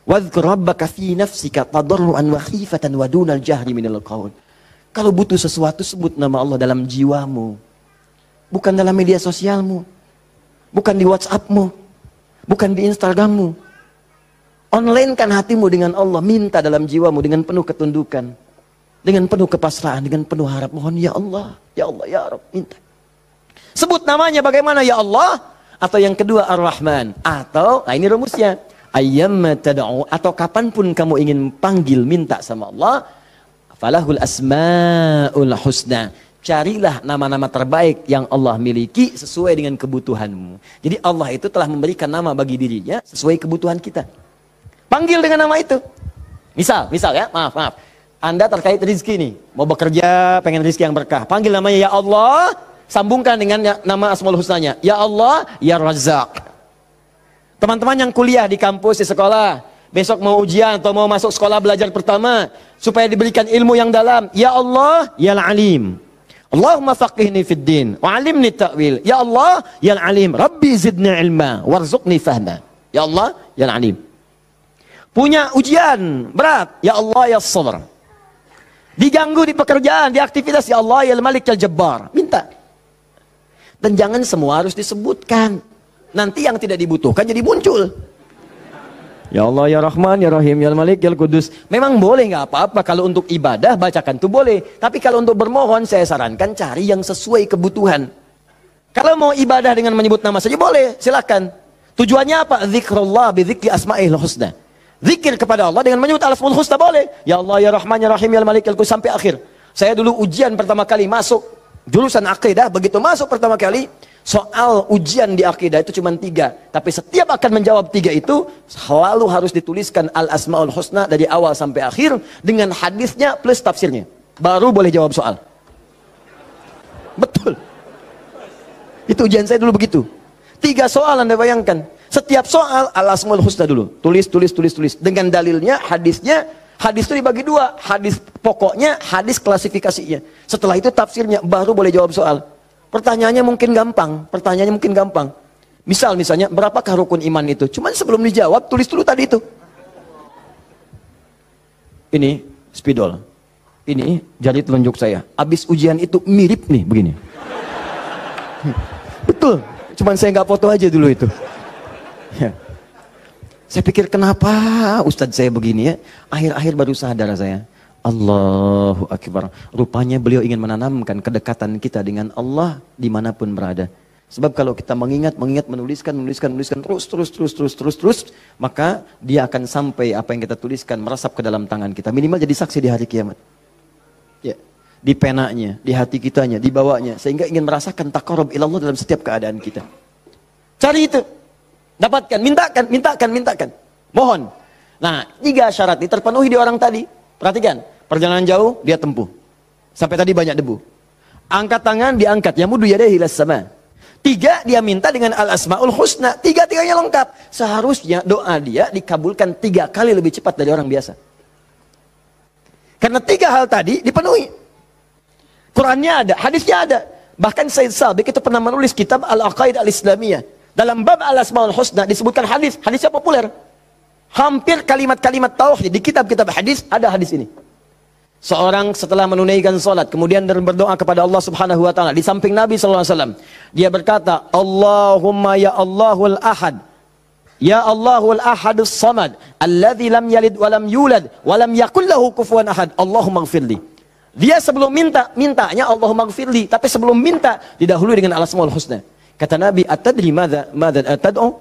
Wadhkur rabbaka fi nafsika tadarruan wa khifatan wa dunal jahri minal qaul. Kalau butuh sesuatu, sebut nama Allah dalam jiwamu. Bukan dalam media sosialmu. Bukan di WhatsAppmu. Bukan di Instagrammu. Online-kan hatimu dengan Allah. Minta dalam jiwamu dengan penuh ketundukan. Dengan penuh kepasrahan. Dengan penuh harap. Mohon ya Allah. Ya Allah ya Rabb. Minta. Sebut namanya bagaimana ya Allah. Atau yang kedua Ar-Rahman. Atau, nah ini rumusnya. Ayyamma tad'u. Atau kapanpun kamu ingin panggil minta sama Allah. Falahul asma'ul husna. Carilah nama-nama terbaik yang Allah miliki sesuai dengan kebutuhanmu. Jadi Allah itu telah memberikan nama bagi dirinya sesuai kebutuhan kita. Panggil dengan nama itu. Misal ya, maaf. Anda terkait rezeki nih, mau bekerja, pengen rezeki yang berkah. Panggil namanya ya Allah, sambungkan dengan nama Asmaul Husnanya. Ya Allah, ya Razzaq. Teman-teman yang kuliah di kampus, di sekolah, besok mau ujian atau mau masuk sekolah belajar pertama, supaya diberikan ilmu yang dalam. Ya Allah, ya Alim. Allahumma faqihni fid din wa 'allimni ta'wil. Ya Allah, ya Alim, Rabbi zidni ilma warzuqni fahma. Ya Allah, ya Alim. Punya ujian berat, ya Allah ya Sabr. Diganggu di pekerjaan, di aktivitas, ya Allah ya Malik ya Jabbar. Minta. Dan jangan semua harus disebutkan. Nanti yang tidak dibutuhkan jadi muncul. Ya Allah, ya Rahman, ya Rahim, ya Malik, ya Qudus. Memang boleh, nggak apa-apa. Kalau untuk ibadah, bacakan itu boleh. Tapi kalau untuk bermohon, saya sarankan cari yang sesuai kebutuhan. Kalau mau ibadah dengan menyebut nama saja boleh, silakan. Tujuannya apa? Zikrullah bidzikri asma'il husna. Zikir kepada Allah dengan menyebut al-asmaul husna boleh. Ya Allah, ya Rahman, ya Rahim, ya Malik, ya Qudus, sampai akhir. Saya dulu ujian pertama kali masuk jurusan akidah, begitu masuk pertama kali, soal ujian di akidah itu cuma 3. Tapi setiap akan menjawab 3 itu, selalu harus dituliskan al-asma'ul husna dari awal sampai akhir, dengan hadisnya plus tafsirnya. Baru boleh jawab soal. Betul. Itu ujian saya dulu begitu. 3 soal Anda bayangkan. Setiap soal al-asma'ul husna dulu. Tulis. Dengan dalilnya, hadisnya. Hadis itu dibagi 2. Hadis pokoknya, hadis klasifikasinya. Setelah itu tafsirnya, baru boleh jawab soal. Pertanyaannya mungkin gampang. Misalnya, berapakah rukun iman itu? Cuman sebelum dijawab, tulis dulu tadi itu. Ini spidol. Ini jari telunjuk saya. Habis ujian itu mirip nih, begini. Betul. Cuman saya nggak foto aja dulu itu. Ya. Saya pikir kenapa Ustadz saya begini ya. Akhir-akhir baru sadar saya. Allahu Akbar. Rupanya beliau ingin menanamkan kedekatan kita dengan Allah dimanapun berada. Sebab kalau kita mengingat, menuliskan terus, maka dia akan sampai apa yang kita tuliskan meresap ke dalam tangan kita. Minimal jadi saksi di hari kiamat. Ya. Di penanya, di hati kitanya, di bawahnya. Sehingga ingin merasakan taqarrub ilallah dalam setiap keadaan kita. Cari itu. Dapatkan, mintakan. Mohon. Nah, 3 syarat ini terpenuhi di orang tadi. Perhatikan, perjalanan jauh dia tempuh. Sampai tadi banyak debu. Angkat tangan diangkat, yamudu yadayhi ilas sama. 3 dia minta dengan al-asmaul husna. 3-tiganya lengkap. Seharusnya doa dia dikabulkan 3 kali lebih cepat dari orang biasa. Karena 3 hal tadi dipenuhi. Qurannya ada, hadisnya ada. Bahkan Said Sabiq itu pernah menulis kitab Al-Aqaid Al-Islamiyah. Dalam bab al-asmaul husna disebutkan hadis. Hadisnya populer. Hampir kalimat-kalimat tauhid di kitab-kitab hadis ada hadis ini. Seorang setelah menunaikan salat kemudian berdoa kepada Allah Subhanahu wa taala di samping Nabi sallallahu alaihi wasallam, dia berkata, "Allahumma ya Allahul Ahad, ya Allahul Ahadus Samad, alladzi lam yalid wa lam yulad wa lam yakul lahu kufuwan ahad, Allahumma ighfirli." Dia sebelum mintanya Allahumma ighfirli, tapi sebelum minta didahului dengan al-asmaul husna. Kata Nabi, "Atadri madza tad'u?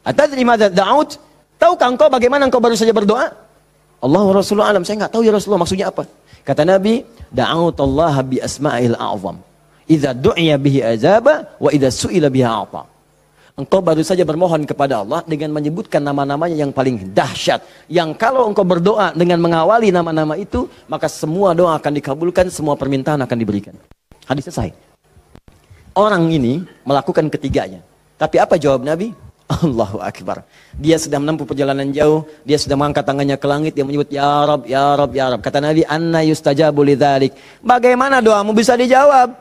Atadri madza da'ut?" Tahukah engkau bagaimana engkau baru saja berdoa? Allah wa Rasulullah alam, saya nggak tahu ya Rasulullah maksudnya apa. Kata Nabi, da'autallah bi asma'il a'zam. Idza du'iya bihi azaba wa idza su'ila biha a'ta. Engkau baru saja bermohon kepada Allah dengan menyebutkan nama-namanya yang paling dahsyat. Yang kalau engkau berdoa dengan mengawali nama-nama itu, maka semua doa akan dikabulkan, semua permintaan akan diberikan. Hadis selesai. Orang ini melakukan ketiganya. Tapi apa jawab Nabi? Allahu Akbar. Dia sudah menempuh perjalanan jauh, dia sudah mengangkat tangannya ke langit, dia menyebut ya Rab, ya Rab, ya Rab. Kata Nabi, anna yustajabu lidzalik. Bagaimana doamu bisa dijawab?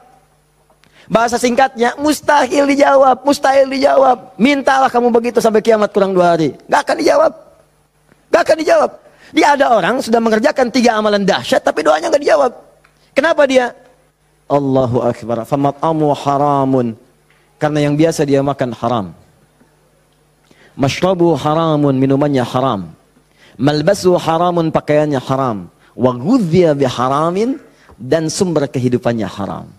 Bahasa singkatnya, mustahil dijawab, mustahil dijawab. Mintalah kamu begitu sampai kiamat kurang 2 hari. Gak akan dijawab. Gak akan dijawab. Dia ada orang sudah mengerjakan 3 amalan dahsyat, tapi doanya gak dijawab. Kenapa dia? Allahu Akbar. Famat'amu haramun. Karena yang biasa dia makan haram. Mashrabu haramun, minumannya haram. Malbasu haramun, pakaiannya haram. Wa ghudhiya biharamin, dan sumber kehidupannya haram.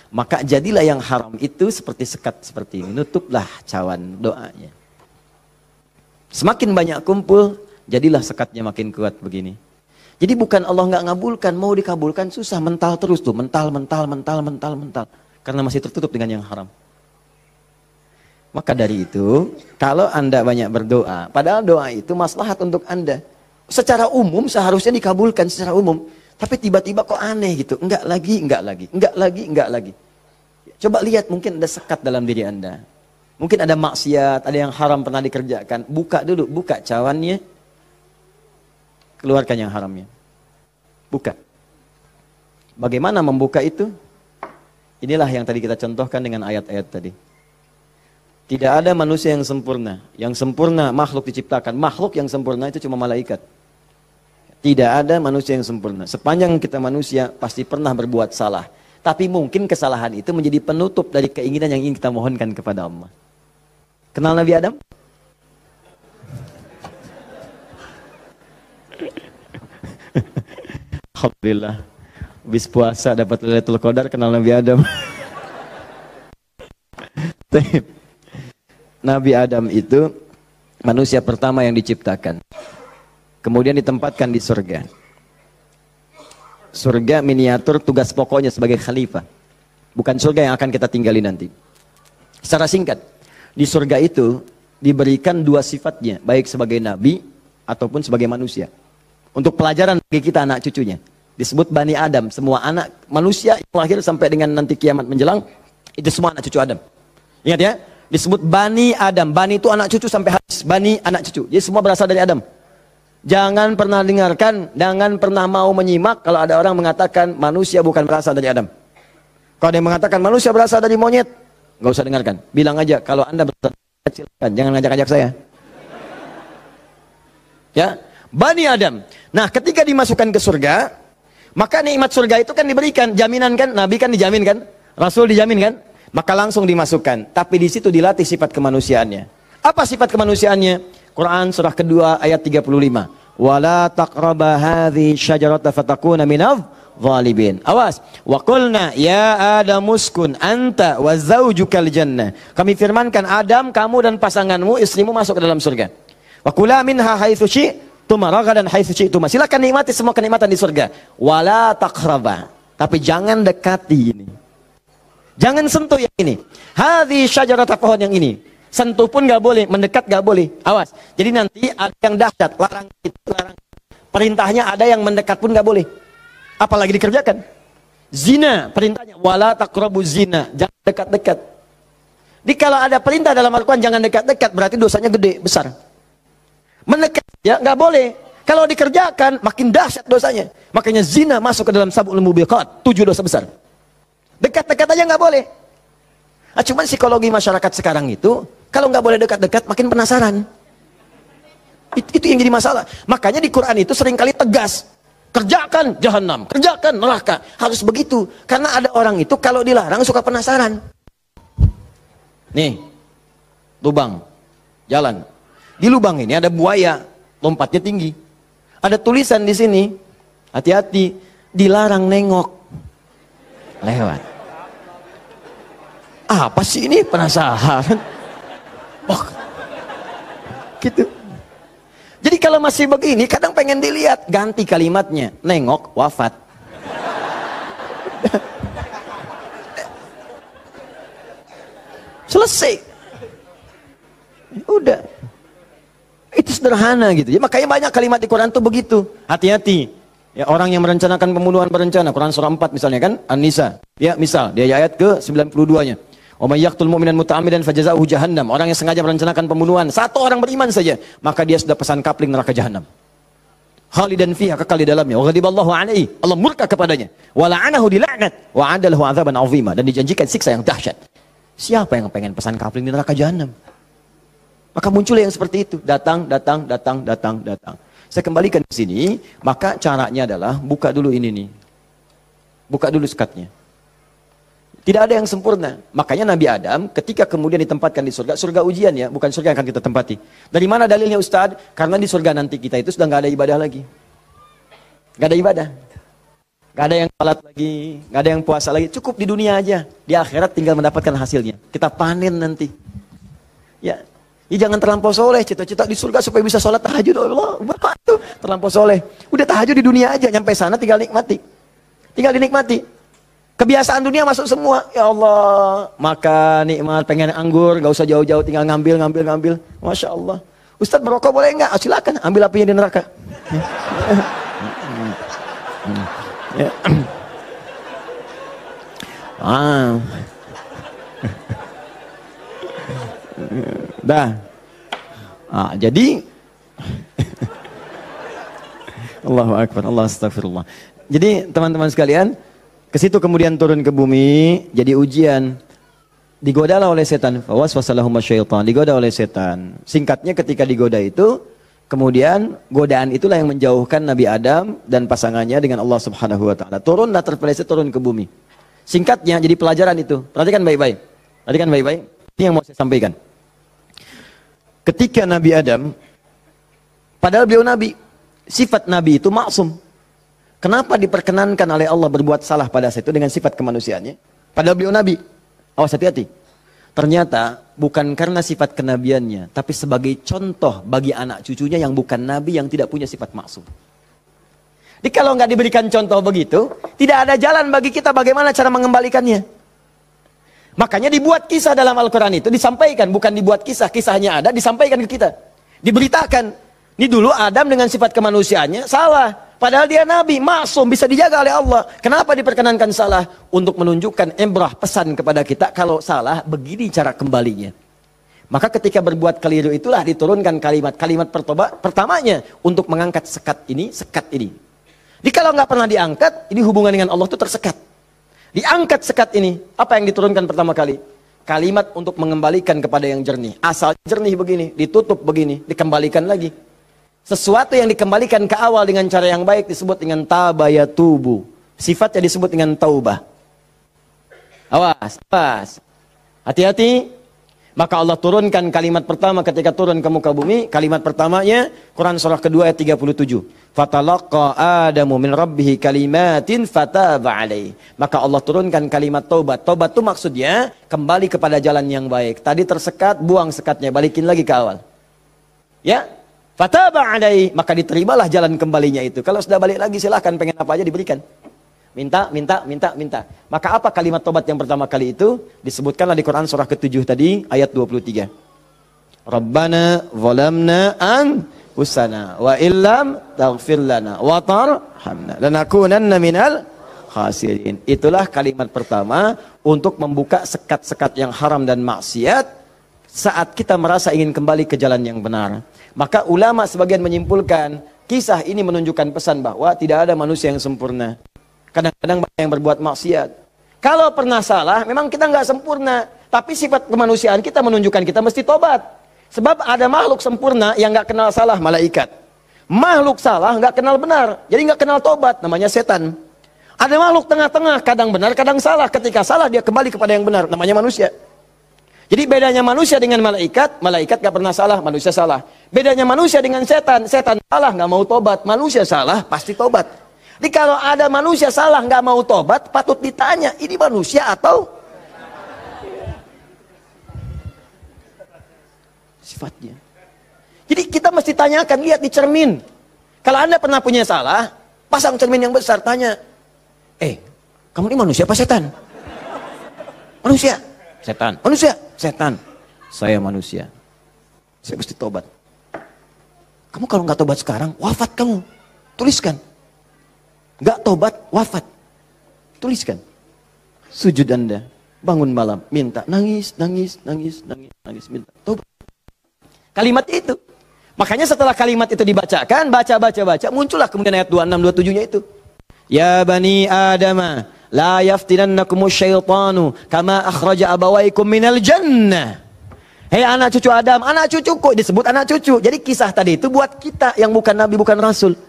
Maka jadilah yang haram itu seperti sekat seperti ini. Nutuplah cawan doanya. Semakin banyak kumpul, jadilah sekatnya makin kuat begini. Jadi bukan Allah nggak ngabulkan, mau dikabulkan susah, mental terus tuh, mental. Karena masih tertutup dengan yang haram. Maka dari itu, kalau Anda banyak berdoa, padahal doa itu maslahat untuk Anda. Secara umum seharusnya dikabulkan secara umum. Tapi tiba-tiba kok aneh gitu. Enggak lagi. Coba lihat, mungkin ada sekat dalam diri Anda. Mungkin ada maksiat, ada yang haram pernah dikerjakan. Buka dulu, buka cawannya. Keluarkan yang haramnya. Buka. Bagaimana membuka itu? Inilah yang tadi kita contohkan dengan ayat-ayat tadi. Tidak ada manusia yang sempurna. Yang sempurna makhluk diciptakan. Makhluk yang sempurna itu cuma malaikat. Tidak ada manusia yang sempurna. Sepanjang kita manusia pasti pernah berbuat salah. Tapi mungkin kesalahan itu menjadi penutup dari keinginan yang ingin kita mohonkan kepada Allah. Kenal Nabi Adam? Alhamdulillah. Habis puasa dapat Lailatul Qadar, kenal Nabi Adam. Nabi Adam itu manusia pertama yang diciptakan. Kemudian ditempatkan di surga. Surga miniatur, tugas pokoknya sebagai khalifah. Bukan surga yang akan kita tinggali nanti. Secara singkat, di surga itu diberikan 2 sifatnya, baik sebagai nabi ataupun sebagai manusia. Untuk pelajaran bagi kita anak cucunya. Disebut Bani Adam, semua anak manusia yang lahir sampai dengan nanti kiamat menjelang, itu semua anak cucu Adam. Ingat ya? Disebut Bani Adam. Bani itu anak cucu sampai habis. Bani anak cucu. Jadi semua berasal dari Adam. Jangan pernah dengarkan, jangan pernah mau menyimak kalau ada orang mengatakan manusia bukan berasal dari Adam. Kalau ada yang mengatakan manusia berasal dari monyet, nggak usah dengarkan. Bilang aja kalau Anda berasal dari kecil, jangan ngajak-ngajak saya. Ya, Bani Adam. Nah, ketika dimasukkan ke surga, maka nikmat surga itu kan diberikan, jaminan kan, Nabi kan dijamin kan, Rasul dijamin kan. Maka langsung dimasukkan. Tapi di situ dilatih sifat kemanusiaannya. Apa sifat kemanusiaannya? Quran surah kedua ayat 35. Wala taqraba hadhihi syajarata fatakuna minadh zalimin. Awas. Wa qulna ya Adam uskun anta wa zaujukal jannah. Kami firmankan Adam, kamu dan pasanganmu, istrimu masuk ke dalam surga. Wa kula minha haitsu syi'tuma ragadan haitsu syi'tuma. Silakan nikmati semua kenikmatan di surga. Wala taqraba. Tapi jangan dekati ini. Jangan sentuh yang ini. Hadhi syajarata, pohon yang ini. Sentuh pun gak boleh, mendekat gak boleh. Awas. Jadi nanti ada yang dahsyat, larang itu, larang. Perintahnya ada yang mendekat pun gak boleh. Apalagi dikerjakan. Zina, perintahnya wala taqrabu zina, jangan dekat-dekat. Di kalau ada perintah dalam Al-Quran jangan dekat-dekat, berarti dosanya gede, besar. Mendekat ya nggak boleh. Kalau dikerjakan makin dahsyat dosanya. Makanya zina masuk ke dalam sab'ul mubiqat, 7 dosa besar. Dekat-dekat aja nggak boleh. Nah, cuman psikologi masyarakat sekarang itu, kalau nggak boleh dekat-dekat makin penasaran. Itu yang jadi masalah. Makanya di Quran itu seringkali tegas. Kerjakan jahanam, kerjakan neraka. Harus begitu. Karena ada orang itu kalau dilarang suka penasaran. Nih, lubang, jalan. Di lubang ini ada buaya, lompatnya tinggi. Ada tulisan di sini, hati-hati, dilarang nengok. Lewat. Apa sih ini? Penasaran. Oh, gitu. Jadi kalau masih begini, kadang pengen dilihat, ganti kalimatnya. Nengok, wafat. Selesai. Udah. Itu sederhana gitu. Ya, makanya banyak kalimat di Quran tuh begitu. Hati-hati. Ya, orang yang merencanakan pembunuhan berencana. Quran surah 4 misalnya kan. An-Nisa. Ya misal. Dia ayat ke 92-nya. Wa may yaqtul mu'minan muta'ammidan fajaza'uhu jahannam. Orang yang sengaja merencanakan pembunuhan. Satu orang beriman saja. Maka dia sudah pesan kapling neraka jahannam. Khalidan fiha, kekal di dalamnya. Wa ghadiballahu alaihi. Allah murka kepadanya. Wa la'anahu dila'nat. Wa 'adalahu 'adzaban 'azima. Dan dijanjikan siksa yang dahsyat. Siapa yang pengen pesan kapling di neraka jahannam? Maka muncul yang seperti itu. Datang. Saya kembalikan ke sini. Maka caranya adalah buka dulu ini nih. Buka dulu sekatnya. Tidak ada yang sempurna. Makanya Nabi Adam ketika kemudian ditempatkan di surga. Surga ujian ya. Bukan surga yang akan kita tempati. Dari mana dalilnya Ustaz? Karena di surga nanti kita itu sudah nggak ada ibadah lagi. Nggak ada ibadah. Nggak ada yang salat lagi. Nggak ada yang puasa lagi. Cukup di dunia aja. Di akhirat tinggal mendapatkan hasilnya. Kita panen nanti. Ya. Ya jangan terlampau soleh, cita-cita di surga supaya bisa sholat tahajud. Allah, bapak itu terlampau soleh. Udah tahajud di dunia aja, nyampe sana tinggal nikmati. Tinggal dinikmati. Kebiasaan dunia masuk semua. Ya Allah, makan, nikmat, pengen anggur, gak usah jauh-jauh, tinggal ngambil. Masya Allah. Ustadz merokok boleh enggak? Oh, silakan, ambil apinya di neraka. Ya. Dah. Jadi Allahu Akbar, Allah astagfirullah. Jadi teman-teman sekalian, ke situ kemudian turun ke bumi, jadi ujian. Digodalah oleh setan. Waswasalahum syaitan, digoda oleh setan. Singkatnya ketika digoda itu, kemudian godaan itulah yang menjauhkan Nabi Adam dan pasangannya dengan Allah Subhanahu wa taala. Turunlah terpeleset turun ke bumi. Singkatnya jadi pelajaran itu. Perhatikan baik-baik. Ini yang mau saya sampaikan. Ketika Nabi Adam, padahal beliau Nabi, sifat Nabi itu maksum. Kenapa diperkenankan oleh Allah berbuat salah pada saat itu dengan sifat kemanusiaannya? Padahal beliau Nabi. Awas hati-hati. Ternyata bukan karena sifat kenabiannya, tapi sebagai contoh bagi anak cucunya yang bukan Nabi, yang tidak punya sifat maksum. Jadi kalau nggak diberikan contoh begitu, tidak ada jalan bagi kita bagaimana cara mengembalikannya. Makanya dibuat kisah dalam Al-Quran itu, disampaikan, bukan dibuat kisah, kisahnya ada, disampaikan ke kita. Diberitakan, ini dulu Adam dengan sifat kemanusiaannya salah. Padahal dia Nabi, maksum, bisa dijaga oleh Allah. Kenapa diperkenankan salah? Untuk menunjukkan ibrah, pesan kepada kita, kalau salah, begini cara kembalinya. Maka ketika berbuat keliru itulah diturunkan kalimat pertamanya, untuk mengangkat sekat ini. Jadi kalau nggak pernah diangkat, ini hubungan dengan Allah itu tersekat. Diangkat sekat ini, apa yang diturunkan pertama kali? Kalimat untuk mengembalikan kepada yang jernih. Asal jernih begini, ditutup begini, dikembalikan lagi. Sesuatu yang dikembalikan ke awal dengan cara yang baik disebut dengan tabayatubu. Sifatnya disebut dengan taubah. Awas. Hati-hati. Maka Allah turunkan kalimat pertama ketika turun ke muka bumi. Kalimat pertamanya, Quran surah kedua ayat 37. Fatalaqa Adamu min rabbihi kalimatin fataba alaih. Maka Allah turunkan kalimat taubat. Taubat itu maksudnya kembali kepada jalan yang baik. Tadi tersekat, buang sekatnya, balikin lagi ke awal. Ya, fataba alaih. Maka diterimalah jalan kembalinya itu. Kalau sudah balik lagi silahkan, pengen apa aja diberikan. Minta. Maka apa kalimat tobat yang pertama kali itu? Disebutkanlah di Quran surah ke-7 tadi, ayat 23. Rabbana zalamna anfusana wa illam taghfir lana wa tarhamna lanakunanna minal khasirin. Itulah kalimat pertama untuk membuka sekat-sekat yang haram dan maksiat saat kita merasa ingin kembali ke jalan yang benar. Maka ulama sebagian menyimpulkan, kisah ini menunjukkan pesan bahwa tidak ada manusia yang sempurna. Kadang-kadang banyak yang berbuat maksiat. Kalau pernah salah, memang kita nggak sempurna. Tapi sifat kemanusiaan kita menunjukkan kita mesti tobat. Sebab ada makhluk sempurna yang nggak kenal salah, malaikat. Makhluk salah nggak kenal benar, jadi nggak kenal tobat, namanya setan. Ada makhluk tengah-tengah, kadang benar, kadang salah. Ketika salah dia kembali kepada yang benar, namanya manusia. Jadi bedanya manusia dengan malaikat, malaikat gak pernah salah, manusia salah. Bedanya manusia dengan setan, setan salah gak mau tobat, manusia salah pasti tobat. Jadi kalau ada manusia salah gak mau tobat, patut ditanya, ini manusia atau sifatnya. Jadi kita mesti tanyakan, lihat di cermin. Kalau Anda pernah punya salah, pasang cermin yang besar, tanya, kamu ini manusia apa setan? Manusia. Setan. Manusia. Setan. Saya manusia. Saya mesti tobat. Kamu kalau nggak tobat sekarang, wafat kamu. Tuliskan. Nggak tobat, wafat. Tuliskan. Sujud Anda. Bangun malam. Minta. Nangis, nangis, nangis, nangis, nangis. Minta. Tobat. Kalimat itu. Makanya setelah kalimat itu dibacakan, baca, muncullah kemudian ayat 26, 27-nya itu. Ya Bani Adama. La yaftinannakumu syaitanu kama akhraja abawaikum minal jannah. Hei anak cucu Adam, anak cucuku, disebut anak cucu. Jadi kisah tadi itu buat kita yang bukan nabi, bukan rasul.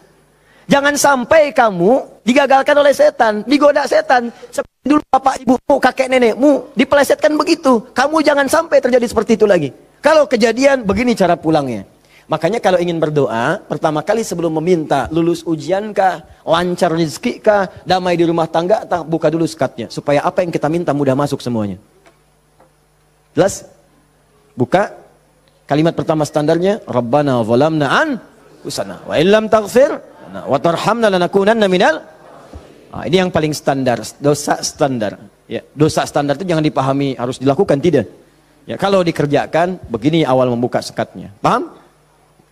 Jangan sampai kamu digagalkan oleh setan, digoda setan. Seperti dulu bapak ibumu, kakek nenekmu dipelesetkan begitu. Kamu jangan sampai terjadi seperti itu lagi. Kalau kejadian begini cara pulangnya. Makanya kalau ingin berdoa, pertama kali sebelum meminta lulus ujian kah, lancar rezeki kah, damai di rumah tangga, buka dulu sekatnya. Supaya apa yang kita minta mudah masuk semuanya. Jelas? Buka. Kalimat pertama standarnya, Rabbana zalamna anfusana wa illam taghfir wa tarhamna lanakunanna minal. Ini yang paling standar, dosa standar. Ya, dosa standar itu jangan dipahami harus dilakukan, tidak. Ya, kalau dikerjakan, begini awal membuka sekatnya. Paham?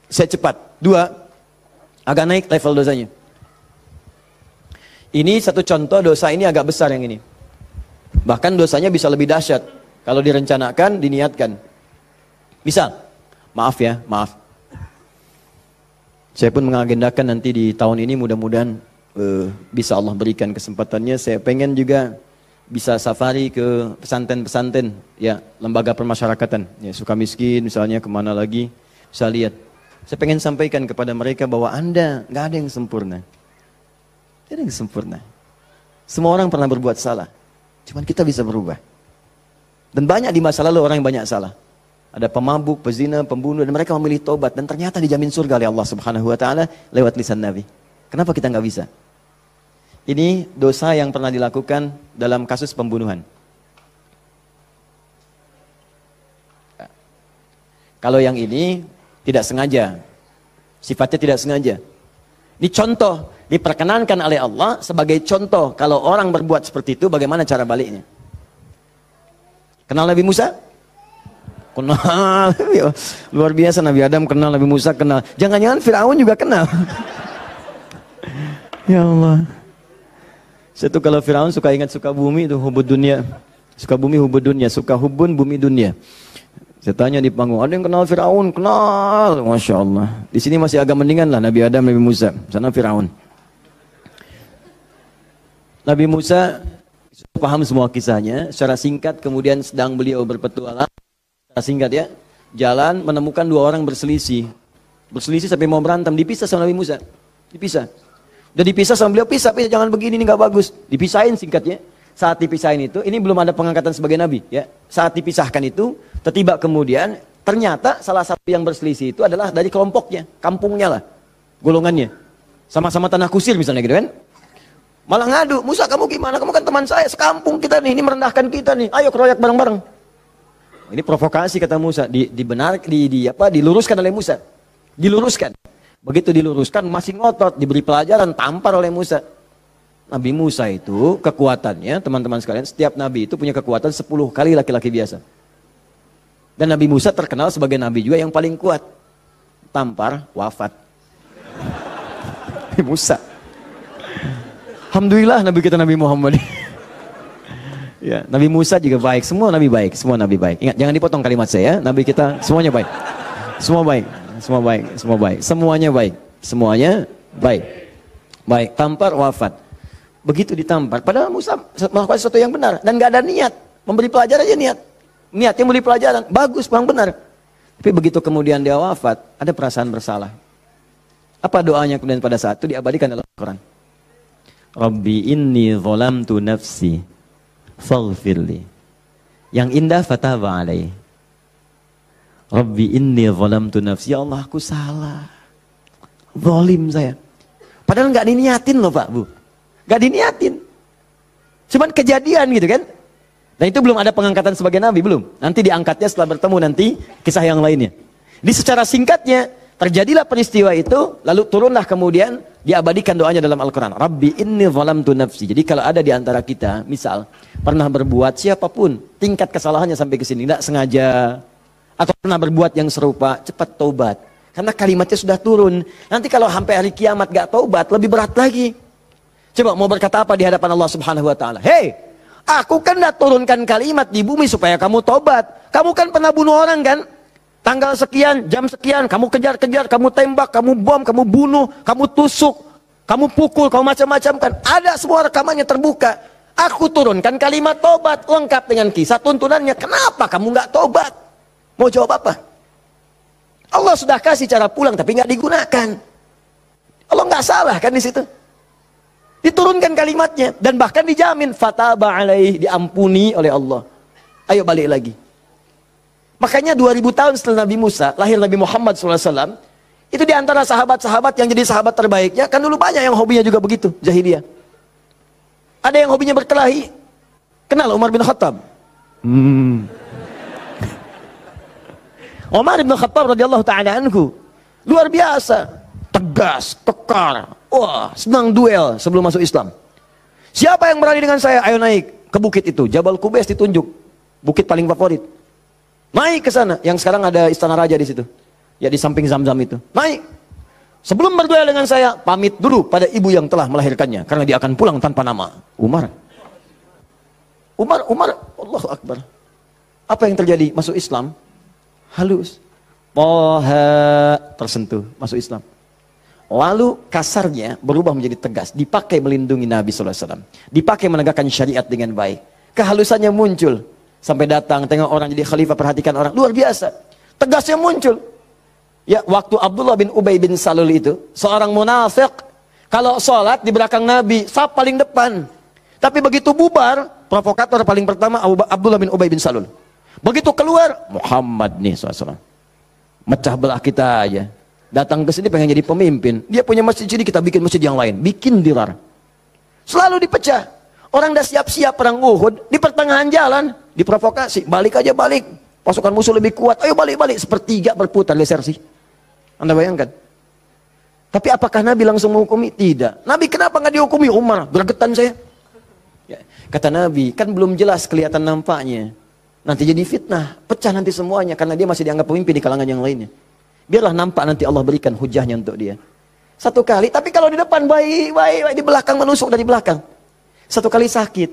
Saya cepat. 2, agak naik level dosanya. Ini satu contoh dosa ini agak besar yang ini. Bahkan dosanya bisa lebih dahsyat. Kalau direncanakan, diniatkan. Misal, maaf ya, maaf. Saya pun mengagendakan nanti di tahun ini mudah-mudahan bisa Allah berikan kesempatannya. Saya pengen juga bisa safari ke pesantren-pesantren, ya, lembaga permasyarakatan. Ya, Sukamiskin misalnya, kemana lagi, bisa lihat. Saya pengen sampaikan kepada mereka bahwa Anda nggak ada yang sempurna. Tidak ada yang sempurna. Semua orang pernah berbuat salah. Cuman kita bisa berubah. Dan banyak di masa lalu orang yang banyak salah. Ada pemabuk, pezina, pembunuh, dan mereka memilih tobat. Dan ternyata dijamin surga oleh Allah Subhanahu Wa Taala lewat lisan Nabi. Kenapa kita nggak bisa? Ini dosa yang pernah dilakukan dalam kasus pembunuhan. Kalau yang ini tidak sengaja, sifatnya tidak sengaja. Ini contoh, diperkenankan oleh Allah sebagai contoh. Kalau orang berbuat seperti itu, bagaimana cara baliknya? Kenal Nabi Musa? Kenal. Luar biasa, Nabi Adam kenal, Nabi Musa kenal. Jangan-jangan Fir'aun juga kenal. Ya Allah. Saya tuh kalau Fir'aun suka ingat suka bumi itu hubud dunia. Suka bumi hubud dunia, suka hubun bumi dunia. Saya tanya di panggung, ada yang kenal Fir'aun? Kenal, Masya Allah. Di sini masih agak mendingan lah Nabi Adam, Nabi Musa. Sana Fir'aun. Nabi Musa paham semua kisahnya. Secara singkat kemudian sedang beliau berpetualang. Secara singkat ya, jalan menemukan 2 orang berselisih. Berselisih sampai mau berantem, dipisah sama Nabi Musa. Dipisah. Udah dipisah sama beliau, pisah, jangan begini, ini gak bagus. Dipisahin singkatnya. Saat dipisahin itu, ini belum ada pengangkatan sebagai nabi, ya. Saat dipisahkan itu, tiba kemudian ternyata salah satu yang berselisih itu adalah dari kelompoknya, kampungnya lah, golongannya. Sama-sama tanah kusir misalnya gitu kan. Malah ngadu, Musa kamu gimana? Kamu kan teman saya, sekampung kita nih, ini merendahkan kita nih. Ayo keroyak bareng-bareng. Ini provokasi kata Musa, diluruskan oleh Musa. Diluruskan. Begitu diluruskan masih ngotot, diberi pelajaran, tampar oleh Musa. Nabi Musa itu kekuatannya, teman-teman sekalian, setiap nabi itu punya kekuatan 10 kali laki-laki biasa. Dan Nabi Musa terkenal sebagai nabi juga yang paling kuat. Tampar, wafat. Nabi Musa. Alhamdulillah Nabi kita Nabi Muhammad. Ya, Nabi Musa juga baik, semua Nabi baik, semua Nabi baik. Ingat, jangan dipotong kalimat saya, Nabi kita semuanya baik. Semua baik, semua baik, semua baik. Semuanya baik, semuanya baik. Baik, tampar wafat. Begitu ditampar, padahal Musa melakukan sesuatu yang benar dan gak ada niat. Memberi pelajaran aja niat. Niatnya memberi pelajaran, bagus, bang benar. Tapi begitu kemudian dia wafat, ada perasaan bersalah. Apa doanya kemudian pada saat itu diabadikan dalam Al-Quran? Rabbi inni zalamtu nafsi faghfirli. Yang indah fataba alaih. Rabbi inni zalamtu nafsi. Ya Allah, aku salah. Zalim saya. Padahal nggak diniatin loh Pak Bu. Nggak diniatin. Cuman kejadian gitu kan. Dan itu belum ada pengangkatan sebagai nabi, belum. Nanti diangkatnya setelah bertemu nanti kisah yang lainnya. Di secara singkatnya, terjadilah peristiwa itu, lalu turunlah kemudian diabadikan doanya dalam Al-Quran. Rabbi inni zalamtu nafsi. Jadi kalau ada di antara kita, misal, pernah berbuat siapapun, tingkat kesalahannya sampai ke sini, tidak sengaja, atau pernah berbuat yang serupa, cepat taubat. Karena kalimatnya sudah turun. Nanti kalau sampai hari kiamat gak taubat, lebih berat lagi. Coba mau berkata apa di hadapan Allah Subhanahu Wa Taala? Hei, aku kan dah turunkan kalimat di bumi supaya kamu tobat. Kamu kan pernah bunuh orang kan? Tanggal sekian, jam sekian, kamu kejar-kejar, kamu tembak, kamu bom, kamu bunuh, kamu tusuk, kamu pukul, kamu macam-macam kan? Ada semua rekamannya terbuka. Aku turunkan kalimat tobat lengkap dengan kisah tuntunannya. Kenapa kamu nggak tobat? Mau jawab apa? Allah sudah kasih cara pulang tapi nggak digunakan. Allah nggak salah kan di situ? Diturunkan kalimatnya dan bahkan dijamin fataba alaih, diampuni oleh Allah. Ayo balik lagi. Makanya 2000 tahun setelah Nabi Musa, lahir Nabi Muhammad SAW, itu diantara sahabat-sahabat yang jadi sahabat terbaiknya, kan dulu banyak yang hobinya juga begitu, jahiliyah. Ada yang hobinya berkelahi. Kenal Umar bin Khattab? Umar bin Khattab radhiyallahu ta'ala anhu, luar biasa, tegas, kekar. Wah, senang duel sebelum masuk Islam. Siapa yang berani dengan saya? Ayo naik ke bukit itu. Jabal Qubais ditunjuk. Bukit paling favorit. Naik ke sana. Yang sekarang ada istana raja di situ. Ya di samping Zam-Zam itu. Naik. Sebelum berduel dengan saya, pamit dulu pada ibu yang telah melahirkannya. Karena dia akan pulang tanpa nama. Umar, Allahu Akbar. Apa yang terjadi? Masuk Islam. Halus. Toha, tersentuh. Masuk Islam. Lalu kasarnya berubah menjadi tegas, dipakai melindungi Nabi SAW, dipakai menegakkan syariat dengan baik. Kehalusannya muncul, sampai datang tengok orang jadi khalifah, perhatikan orang, luar biasa. Tegasnya muncul. Ya, waktu Abdullah bin Ubay bin Salul itu, seorang munafik, kalau sholat di belakang Nabi, saf paling depan. Tapi begitu bubar, provokator paling pertama Abdullah bin Ubay bin Salul. Begitu keluar, Muhammad nih SAW. Mecah belah kita aja. Datang ke sini pengen jadi pemimpin. Dia punya masjid sini, kita bikin masjid yang lain. Bikin dirar. Selalu dipecah. Orang dah siap-siap perang Uhud. Di pertengahan jalan, diprovokasi. Balik aja balik. Pasukan musuh lebih kuat. Ayo balik-balik. Sepertiga berputar desersi. Anda bayangkan. Tapi apakah Nabi langsung menghukumi? Tidak. Nabi kenapa nggak dihukumi? Umar, gregetan saya. Ya, kata Nabi, kan belum jelas kelihatan nampaknya. Nanti jadi fitnah. Pecah nanti semuanya. Karena dia masih dianggap pemimpin di kalangan yang lainnya. Biarlah nampak nanti Allah berikan hujahnya untuk dia. Satu kali, tapi kalau di depan baik, di belakang menusuk dari belakang. Satu kali sakit.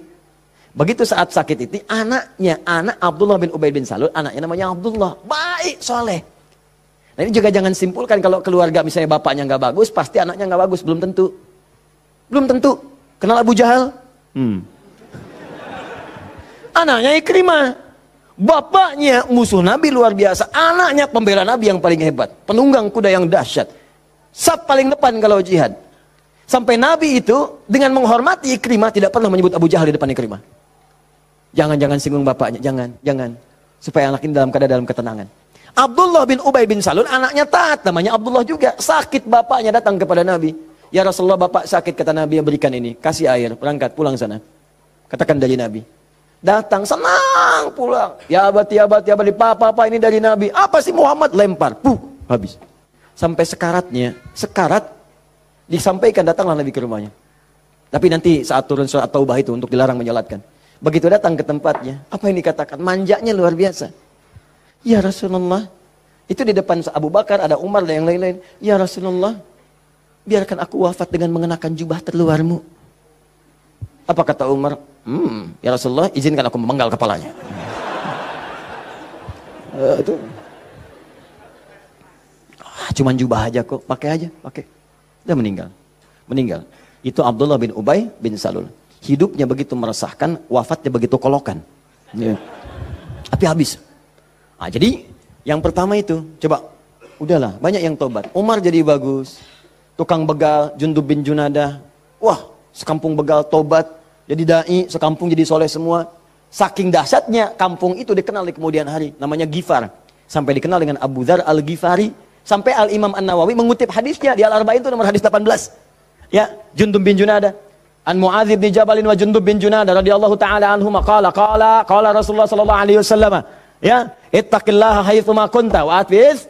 Begitu saat sakit itu, anak Abdullah bin Ubay bin Salul, anaknya namanya Abdullah. Baik, soleh. Nah ini juga jangan simpulkan kalau keluarga misalnya bapaknya nggak bagus, pasti anaknya nggak bagus. Belum tentu. Belum tentu. Kenal Abu Jahal? Anaknya Ikrimah. Bapaknya musuh Nabi luar biasa. Anaknya pembela Nabi yang paling hebat. Penunggang kuda yang dahsyat. Saf paling depan kalau jihad. Sampai Nabi itu dengan menghormati Ikrimah tidak pernah menyebut Abu Jahal di depan Ikrimah. Jangan singgung bapaknya. Jangan. Supaya anak ini dalam ketenangan. Abdullah bin Ubay bin Salul anaknya taat. Namanya Abdullah juga. Sakit bapaknya datang kepada Nabi. Ya Rasulullah, bapak sakit, kata Nabi, berikan ini. Kasih air, berangkat pulang sana. Katakan dari Nabi. Datang senang pulang. Ya abadi, papa ini dari Nabi. Apa sih Muhammad? Lempar. Habis. Sampai sekarat disampaikan, datanglah Nabi ke rumahnya. Tapi nanti saat turun surat Taubah itu untuk dilarang menyolatkan. Begitu datang ke tempatnya, apa yang dikatakan? Manjanya luar biasa. Ya Rasulullah, itu di depan Abu Bakar, ada Umar dan yang lain-lain. Ya Rasulullah, biarkan aku wafat dengan mengenakan jubah terluarmu. Apa kata Umar? Ya Rasulullah, izinkan aku memenggal kepalanya. Itu cuman jubah aja kok, pakai aja, pakai. Dia meninggal. Itu Abdullah bin Ubay bin Salul. Hidupnya begitu meresahkan, wafatnya begitu kolokan. Ya. Tapi habis. Nah, jadi yang pertama itu, coba, udahlah, banyak yang tobat. Umar jadi bagus, tukang begal, Jundub bin Junadah, wah, sekampung begal tobat, jadi dai, sekampung jadi soleh semua. Saking dahsyatnya, kampung itu dikenal di kemudian hari, namanya Gifar. Sampai dikenal dengan Abu Dzar al-Ghifari. Sampai Al-Imam An-Nawawi mengutip hadisnya di Al-Arba'in itu nomor hadis 18. Ya, Jundub bin Junadah. An Mu'adz bin Jabalin wa Jundub bin Junadah radhiyallahu taala anhuma qala Rasulullah sallallahu alaihi wasallam, ya, ittaqillaha haitsu ma kunta wa atbiz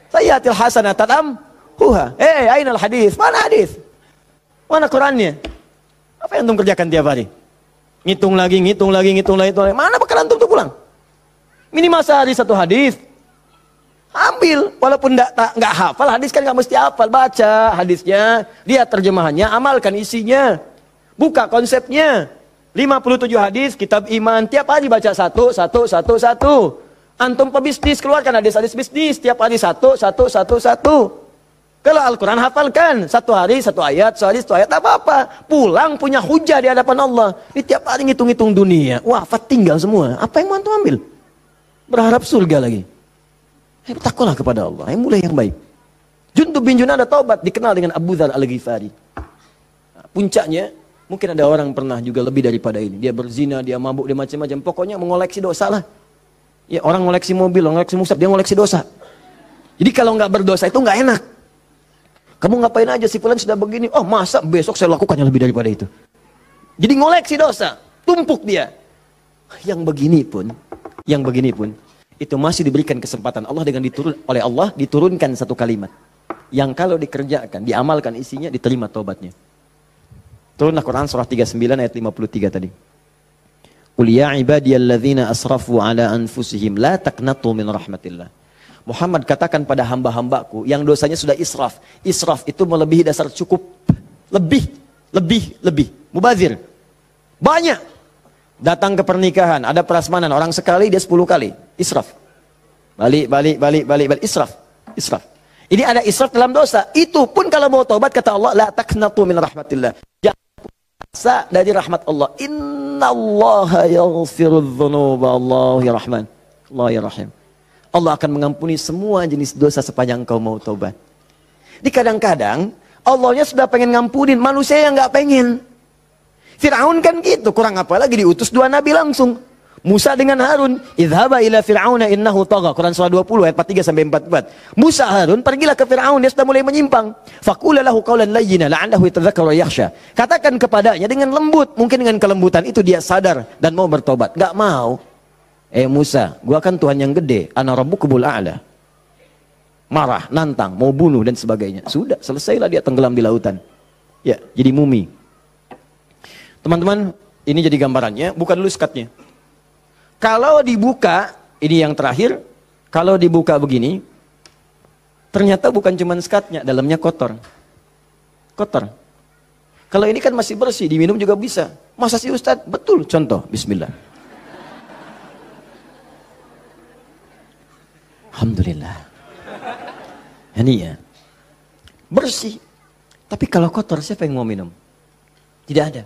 sayyatil hasanata tamhuha. Ainal hadis? Mana hadis? Mana Qur'annya? Apa yang antum kerjakan tiap hari? Ngitung lagi. Mana bekal antum tuh pulang? Minimal sehari satu hadis. Ambil, walaupun nggak hafal hadis kan nggak mesti hafal, baca hadisnya, lihat terjemahannya, amalkan isinya, buka konsepnya. 57 hadis kitab iman, tiap hari baca satu. Antum pebisnis, keluarkan hadis-hadis bisnis, tiap hari satu. Kalau Al-Quran hafalkan, satu hari satu ayat, tak apa-apa. Pulang punya hujah di hadapan Allah. Ini tiap hari ngitung-ngitung dunia, wafat tinggal semua. Apa yang mau antum ambil? Berharap surga lagi. Takutlah kepada Allah, mulai yang baik. Jundub bin Junadah taubat, dikenal dengan Abu Dzar al-Ghifari. Nah, puncaknya, mungkin ada orang pernah juga lebih daripada ini. Dia berzina, dia mabuk, dia macam-macam. Pokoknya mengoleksi dosa lah. Ya, orang ngoleksi mobil, ngoleksi musab, dia ngoleksi dosa. Jadi kalau nggak berdosa itu nggak enak. Kamu ngapain aja, si fulan sudah begini. Oh masa besok saya lakukan yang lebih daripada itu. Jadi ngoleksi dosa, tumpuk dia. Yang begini pun, itu masih diberikan kesempatan Allah dengan oleh Allah diturunkan satu kalimat yang kalau dikerjakan, diamalkan isinya, diterima taubatnya. Turunlah Quran surah 39 ayat 53 tadi. Qul ya ibadiyalladzina asrafu ala anfusihim la taqnatu min rahmatillah. Muhammad katakan pada hamba-hambaku yang dosanya sudah israf. Israf itu melebihi dasar cukup. Lebih. Mubazir. Banyak. Datang ke pernikahan, ada prasmanan, orang sekali, dia 10 kali. Israf. Balik. Israf. Ini ada israf dalam dosa. Itu pun kalau mau taubat, kata Allah, la taqnatu min rahmatillah. Jangan puasa dari rahmat Allah. Innallaha yaghfirudz dzunuba, Allah ya Rahman. Allah ya Rahim. Allah akan mengampuni semua jenis dosa sepanjang kau mau taubat. Di kadang-kadang, Allahnya sudah pengen ngampunin, manusia yang nggak pengen. Fir'aun kan gitu, kurang apa lagi diutus 2 nabi langsung. Musa dengan Harun, idhaba ila fir'auna innahu tagha. Quran surah 20 ayat 43 sampai 44. Musa Harun pergilah ke Fir'aun, dia sudah mulai menyimpang. Faqula lahu qawlan layyina la'allahu yatadzakkaru wa yakhsha. Katakan kepadanya dengan lembut, mungkin dengan kelembutan itu dia sadar dan mau bertobat. Enggak mau. Musa, gua kan Tuhan yang gede, ana rabbukumul a'la. Marah, nantang, mau bunuh dan sebagainya. Sudah, selesailah dia tenggelam di lautan. Ya, jadi mumi. Teman-teman, ini jadi gambarannya, buka dulu sekatnya. Kalau dibuka, ini yang terakhir, kalau dibuka begini, ternyata bukan cuma sekatnya, dalamnya kotor. Kotor. Kalau ini kan masih bersih, diminum juga bisa. Masa sih Ustadz? Betul, contoh, bismillah. Alhamdulillah. Ini ya. Bersih. Tapi kalau kotor, siapa yang mau minum? Tidak ada.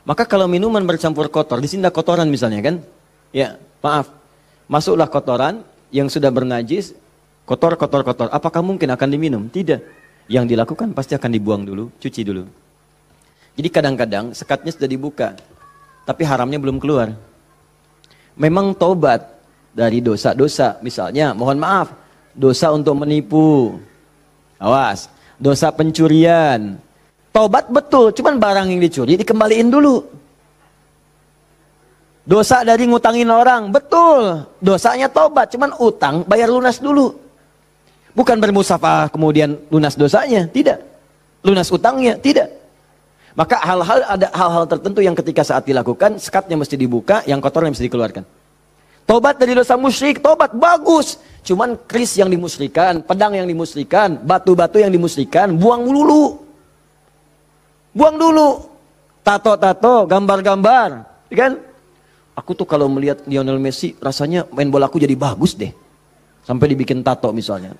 Maka kalau minuman bercampur kotor, di sini ada kotoran misalnya kan? Ya, maaf. Masuklah kotoran yang sudah bernajis, kotor. Apakah mungkin akan diminum? Tidak. Yang dilakukan pasti akan dibuang dulu, cuci dulu. Jadi kadang-kadang sekatnya sudah dibuka, tapi haramnya belum keluar. Memang taubat dari dosa-dosa, misalnya, mohon maaf, dosa untuk menipu. Awas, dosa pencurian. Taubat betul, cuman barang yang dicuri dikembaliin dulu. Dosa dari ngutangin orang, betul. Dosanya taubat, cuman utang bayar lunas dulu. Bukan bermusafah kemudian lunas dosanya, tidak. Lunas utangnya, tidak. Maka ada hal-hal tertentu yang ketika saat dilakukan, sekatnya mesti dibuka, yang kotornya mesti dikeluarkan. Taubat dari dosa musyrik, taubat bagus. Cuman keris yang dimusyrikan, pedang yang dimusyrikan, batu-batu yang dimusyrikan, buang dulu. Buang dulu. tato-tato, gambar-gambar, kan? Aku tuh kalau melihat Lionel Messi, rasanya main bola aku jadi bagus deh. Sampai dibikin tato misalnya.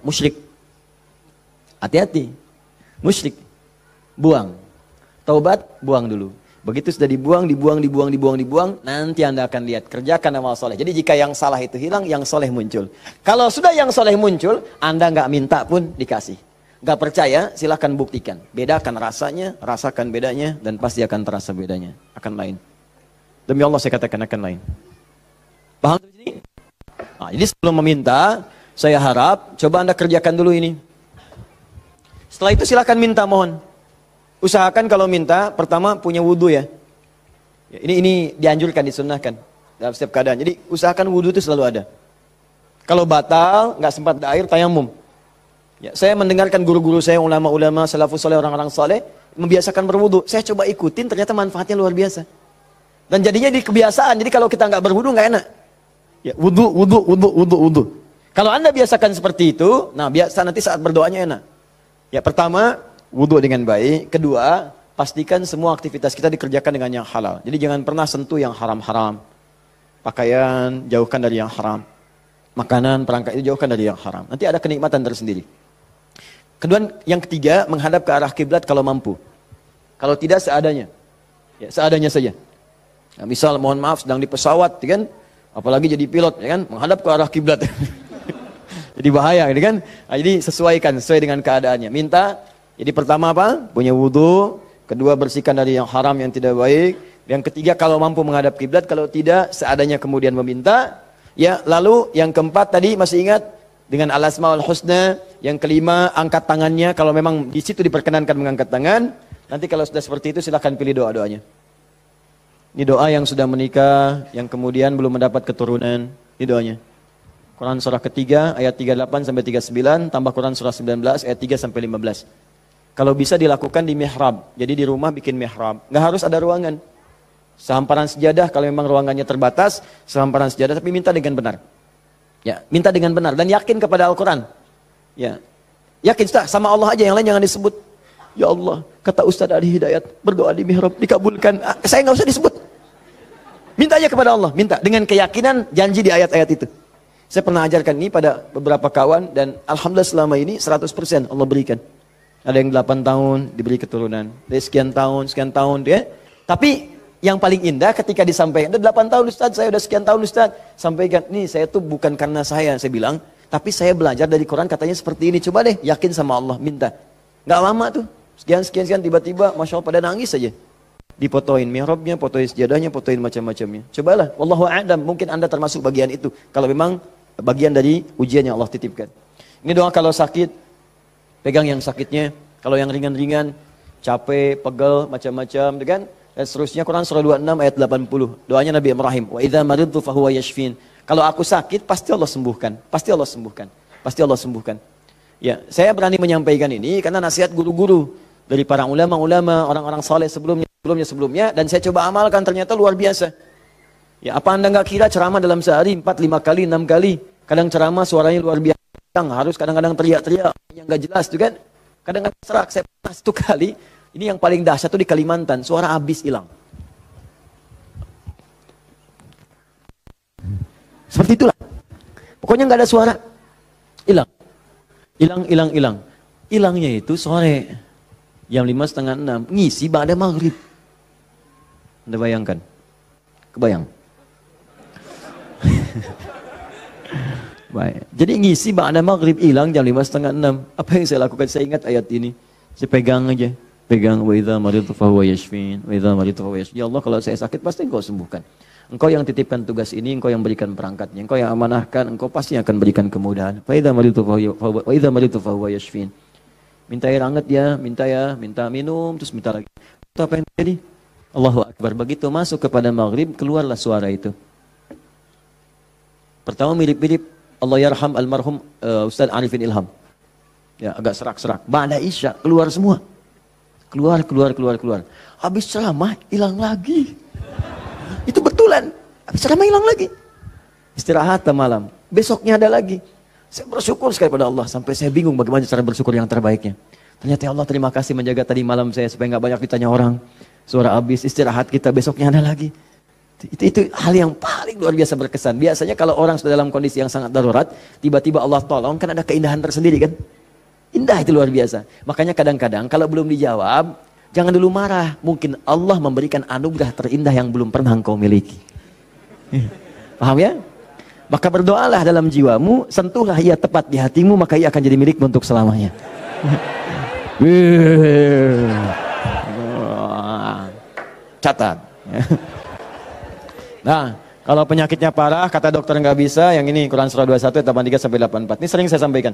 Musyrik. Hati-hati. Musyrik. Buang. Taubat, buang dulu. Begitu sudah dibuang, nanti Anda akan lihat. Kerjakan amal soleh. Jadi jika yang salah itu hilang, yang soleh muncul. Kalau sudah yang soleh muncul, Anda nggak minta pun dikasih. Nggak percaya, silahkan buktikan. Bedakan rasanya, rasakan bedanya, dan pasti akan terasa bedanya. Akan lain. Demi Allah saya katakan akan lain. Paham di sini? Nah, jadi sebelum meminta, saya harap coba Anda kerjakan dulu ini. Setelah itu silahkan minta, mohon. Usahakan kalau minta, pertama punya wudu ya. Ini dianjurkan, disunnahkan dalam setiap keadaan. Jadi usahakan wudu itu selalu ada. Kalau batal, nggak sempat ada air, tayamum. Ya, saya mendengarkan guru-guru saya, ulama-ulama, salafus saleh, orang-orang saleh membiasakan berwudu. Saya coba ikutin, ternyata manfaatnya luar biasa. Dan jadinya di kebiasaan. Jadi kalau kita nggak berwudu nggak enak. Ya, wudu. Kalau Anda biasakan seperti itu, nah biasa nanti saat berdoanya enak. Ya, pertama wudu dengan baik. Kedua, pastikan semua aktivitas kita dikerjakan dengan yang halal. Jadi jangan pernah sentuh yang haram-haram. Pakaian, jauhkan dari yang haram. Makanan, perangkat itu jauhkan dari yang haram. Nanti ada kenikmatan tersendiri. Kedua, yang ketiga, menghadap ke arah kiblat kalau mampu. Kalau tidak, seadanya. Ya, seadanya saja. Nah, misal, mohon maaf, sedang di pesawat, kan? Apalagi jadi pilot, ya kan? Menghadap ke arah kiblat. Jadi bahaya, kan? Nah, jadi sesuaikan, sesuai dengan keadaannya. Minta. Jadi pertama apa? Punya wudu. Kedua, bersihkan dari yang haram yang tidak baik. Yang ketiga, kalau mampu menghadap kiblat. Kalau tidak, seadanya kemudian meminta. Ya, lalu yang keempat tadi masih ingat dengan al-asmaul husna. Yang kelima, angkat tangannya. Kalau memang di situ diperkenankan mengangkat tangan. Nanti kalau sudah seperti itu silahkan pilih doa-doanya. Ini doa yang sudah menikah, yang kemudian belum mendapat keturunan. Ini doanya. Quran surah ketiga ayat 38 sampai 39 tambah Quran surah 19 ayat 3 sampai 15. Kalau bisa dilakukan di mihrab. Jadi di rumah bikin mihrab. Nggak harus ada ruangan. Sehamparan sejadah kalau memang ruangannya terbatas, sehamparan sejadah tapi minta dengan benar. Ya, minta dengan benar dan yakin kepada Al-Qur'an. Ya. Yakin Ustaz, sama Allah aja, yang lain jangan disebut. Ya Allah, kata Ustaz Ali Hidayat, berdoa di mihrab dikabulkan. Saya nggak usah disebut. Minta aja kepada Allah, minta dengan keyakinan janji di ayat-ayat itu. Saya pernah ajarkan ini pada beberapa kawan dan alhamdulillah selama ini 100% Allah berikan. Ada yang 8 tahun diberi keturunan. Dari sekian tahun ya. Tapi yang paling indah ketika disampaikan, udah 8 tahun Ustaz, saya udah sekian tahun Ustaz. Sampaikan, nih saya tuh bukan karena saya bilang, tapi saya belajar dari Quran katanya seperti ini. Coba deh, yakin sama Allah, minta. Gak lama tuh, sekian, tiba-tiba Masya Allah pada nangis saja. Dipotoin mihrabnya, fotoin sejadahnya, fotoin macam-macamnya. Cobalah, wallahu a'lam, mungkin Anda termasuk bagian itu. Kalau memang bagian dari ujian yang Allah titipkan. Ini doa kalau sakit, pegang yang sakitnya. Kalau yang ringan-ringan, capek, pegel, macam-macam, kan? Dan seterusnya Quran surah 26 ayat 80. Doanya Nabi Ibrahim, wa idza maridtu fahuwa yashfin. Kalau aku sakit, pasti Allah sembuhkan. Pasti Allah sembuhkan. Pasti Allah sembuhkan. Ya, saya berani menyampaikan ini karena nasihat guru-guru dari para ulama-ulama, orang-orang saleh sebelumnya, dan saya coba amalkan ternyata luar biasa. Ya, apa Anda nggak kira ceramah dalam sehari 4, 5 kali, 6 kali, kadang ceramah suaranya luar biasa, harus kadang-kadang teriak-teriak yang nggak jelas tuh kan, kadang-kadang serak. Saya pernah 1 kali, ini yang paling dahsyat tuh di Kalimantan, suara habis hilang. Seperti itulah, pokoknya nggak ada suara, hilang. Hilangnya itu sore jam 5:30, 6 ngisi ba'da maghrib. Anda bayangkan? Kebayang? Baik. Jadi ngisi ba'da maghrib hilang jam 5:30, 6. Apa yang saya lakukan? Saya ingat ayat ini. Saya pegang aja. Pegang, wa idza maridtu fahuwa yashfin. Wa idza maridtu fahuwa yashfin. Ya Allah, kalau saya sakit pasti Engkau sembuhkan. Engkau yang titipkan tugas ini, Engkau yang berikan perangkatnya, Engkau yang amanahkan, Engkau pasti akan berikan kemudahan. Fa idza maridtu fahuwa yashfin. Minta air hangat ya, minta minum, terus minta lagi. Itu apa yang terjadi? Allahu Akbar. Begitu masuk kepada maghrib, keluarlah suara itu. Pertama mirip-mirip Allah yarham almarhum Ustaz Arifin Ilham. Ya, agak serak-serak. Ba'da Isya keluar semua. Keluar. Habis ceramah hilang lagi. Itu betulan. Habis ceramah hilang lagi. Istirahat malam. Besoknya ada lagi. Saya bersyukur sekali pada Allah sampai saya bingung bagaimana cara bersyukur yang terbaiknya. Ternyata Allah terima kasih menjaga tadi malam saya supaya nggak banyak ditanya orang. Suara habis, istirahat kita, besoknya ada lagi. Itu hal yang paling luar biasa berkesan. Biasanya kalau orang sudah dalam kondisi yang sangat darurat, tiba-tiba Allah tolong, kan ada keindahan tersendiri kan. Indah itu luar biasa. Makanya kadang-kadang kalau belum dijawab, jangan dulu marah. Mungkin Allah memberikan anugerah terindah yang belum pernah engkau miliki. Paham ya? Maka berdoalah dalam jiwamu, sentuhlah ia tepat di hatimu, maka ia akan jadi milikmu untuk selamanya. Catat. Nah, kalau penyakitnya parah, kata dokter nggak bisa, yang ini Quran surah 21 ayat 83 sampai 84. Ini sering saya sampaikan.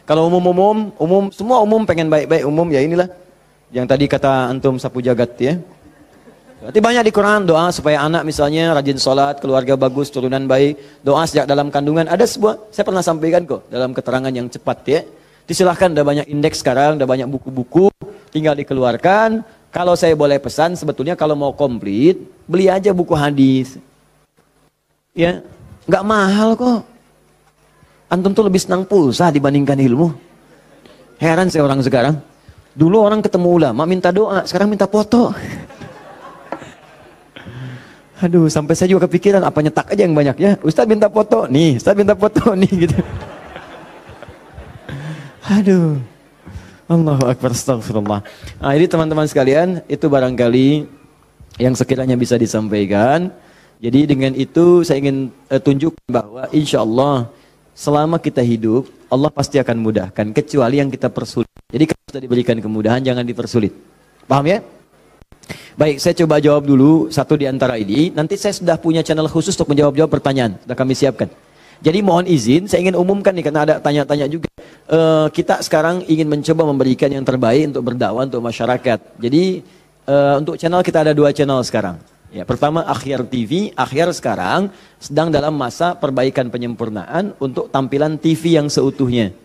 Kalau umum, semua umum pengen baik-baik umum, ya inilah. Yang tadi kata antum sapu jagat ya. Berarti banyak di Quran doa supaya anak misalnya rajin sholat, keluarga bagus, turunan baik, doa sejak dalam kandungan. Ada sebuah, saya pernah sampaikan kok dalam keterangan yang cepat ya. Disilahkan, ada banyak indeks sekarang, ada banyak buku-buku, tinggal dikeluarkan. Kalau saya boleh pesan, sebetulnya kalau mau komplit, beli aja buku hadis. Ya, nggak mahal kok. Antum tuh lebih senang pulsa dibandingkan ilmu. Heran saya orang sekarang. Dulu orang ketemu ulama minta doa, sekarang minta foto. Aduh, sampai saya juga kepikiran apa nyetak aja yang banyak ya. Ustaz minta foto, nih, Ustaz minta foto nih gitu. Aduh. Allahu Akbar, astagfirullah. Nah, ini teman-teman sekalian, itu barangkali yang sekiranya bisa disampaikan. Jadi dengan itu saya ingin tunjukkan bahwa insya Allah selama kita hidup, Allah pasti akan mudahkan, kecuali yang kita persulit. Jadi kalau sudah diberikan kemudahan, jangan dipersulit. Paham ya? Baik, saya coba jawab dulu satu di antara ini. Nanti saya sudah punya channel khusus untuk menjawab-jawab pertanyaan. Sudah kami siapkan. Jadi mohon izin, saya ingin umumkan nih, karena ada tanya-tanya juga. Kita sekarang ingin mencoba memberikan yang terbaik untuk berdakwah untuk masyarakat. Jadi untuk channel kita ada 2 channel sekarang. Ya, pertama Akhyar TV, Akhyar sekarang sedang dalam masa perbaikan penyempurnaan untuk tampilan TV yang seutuhnya.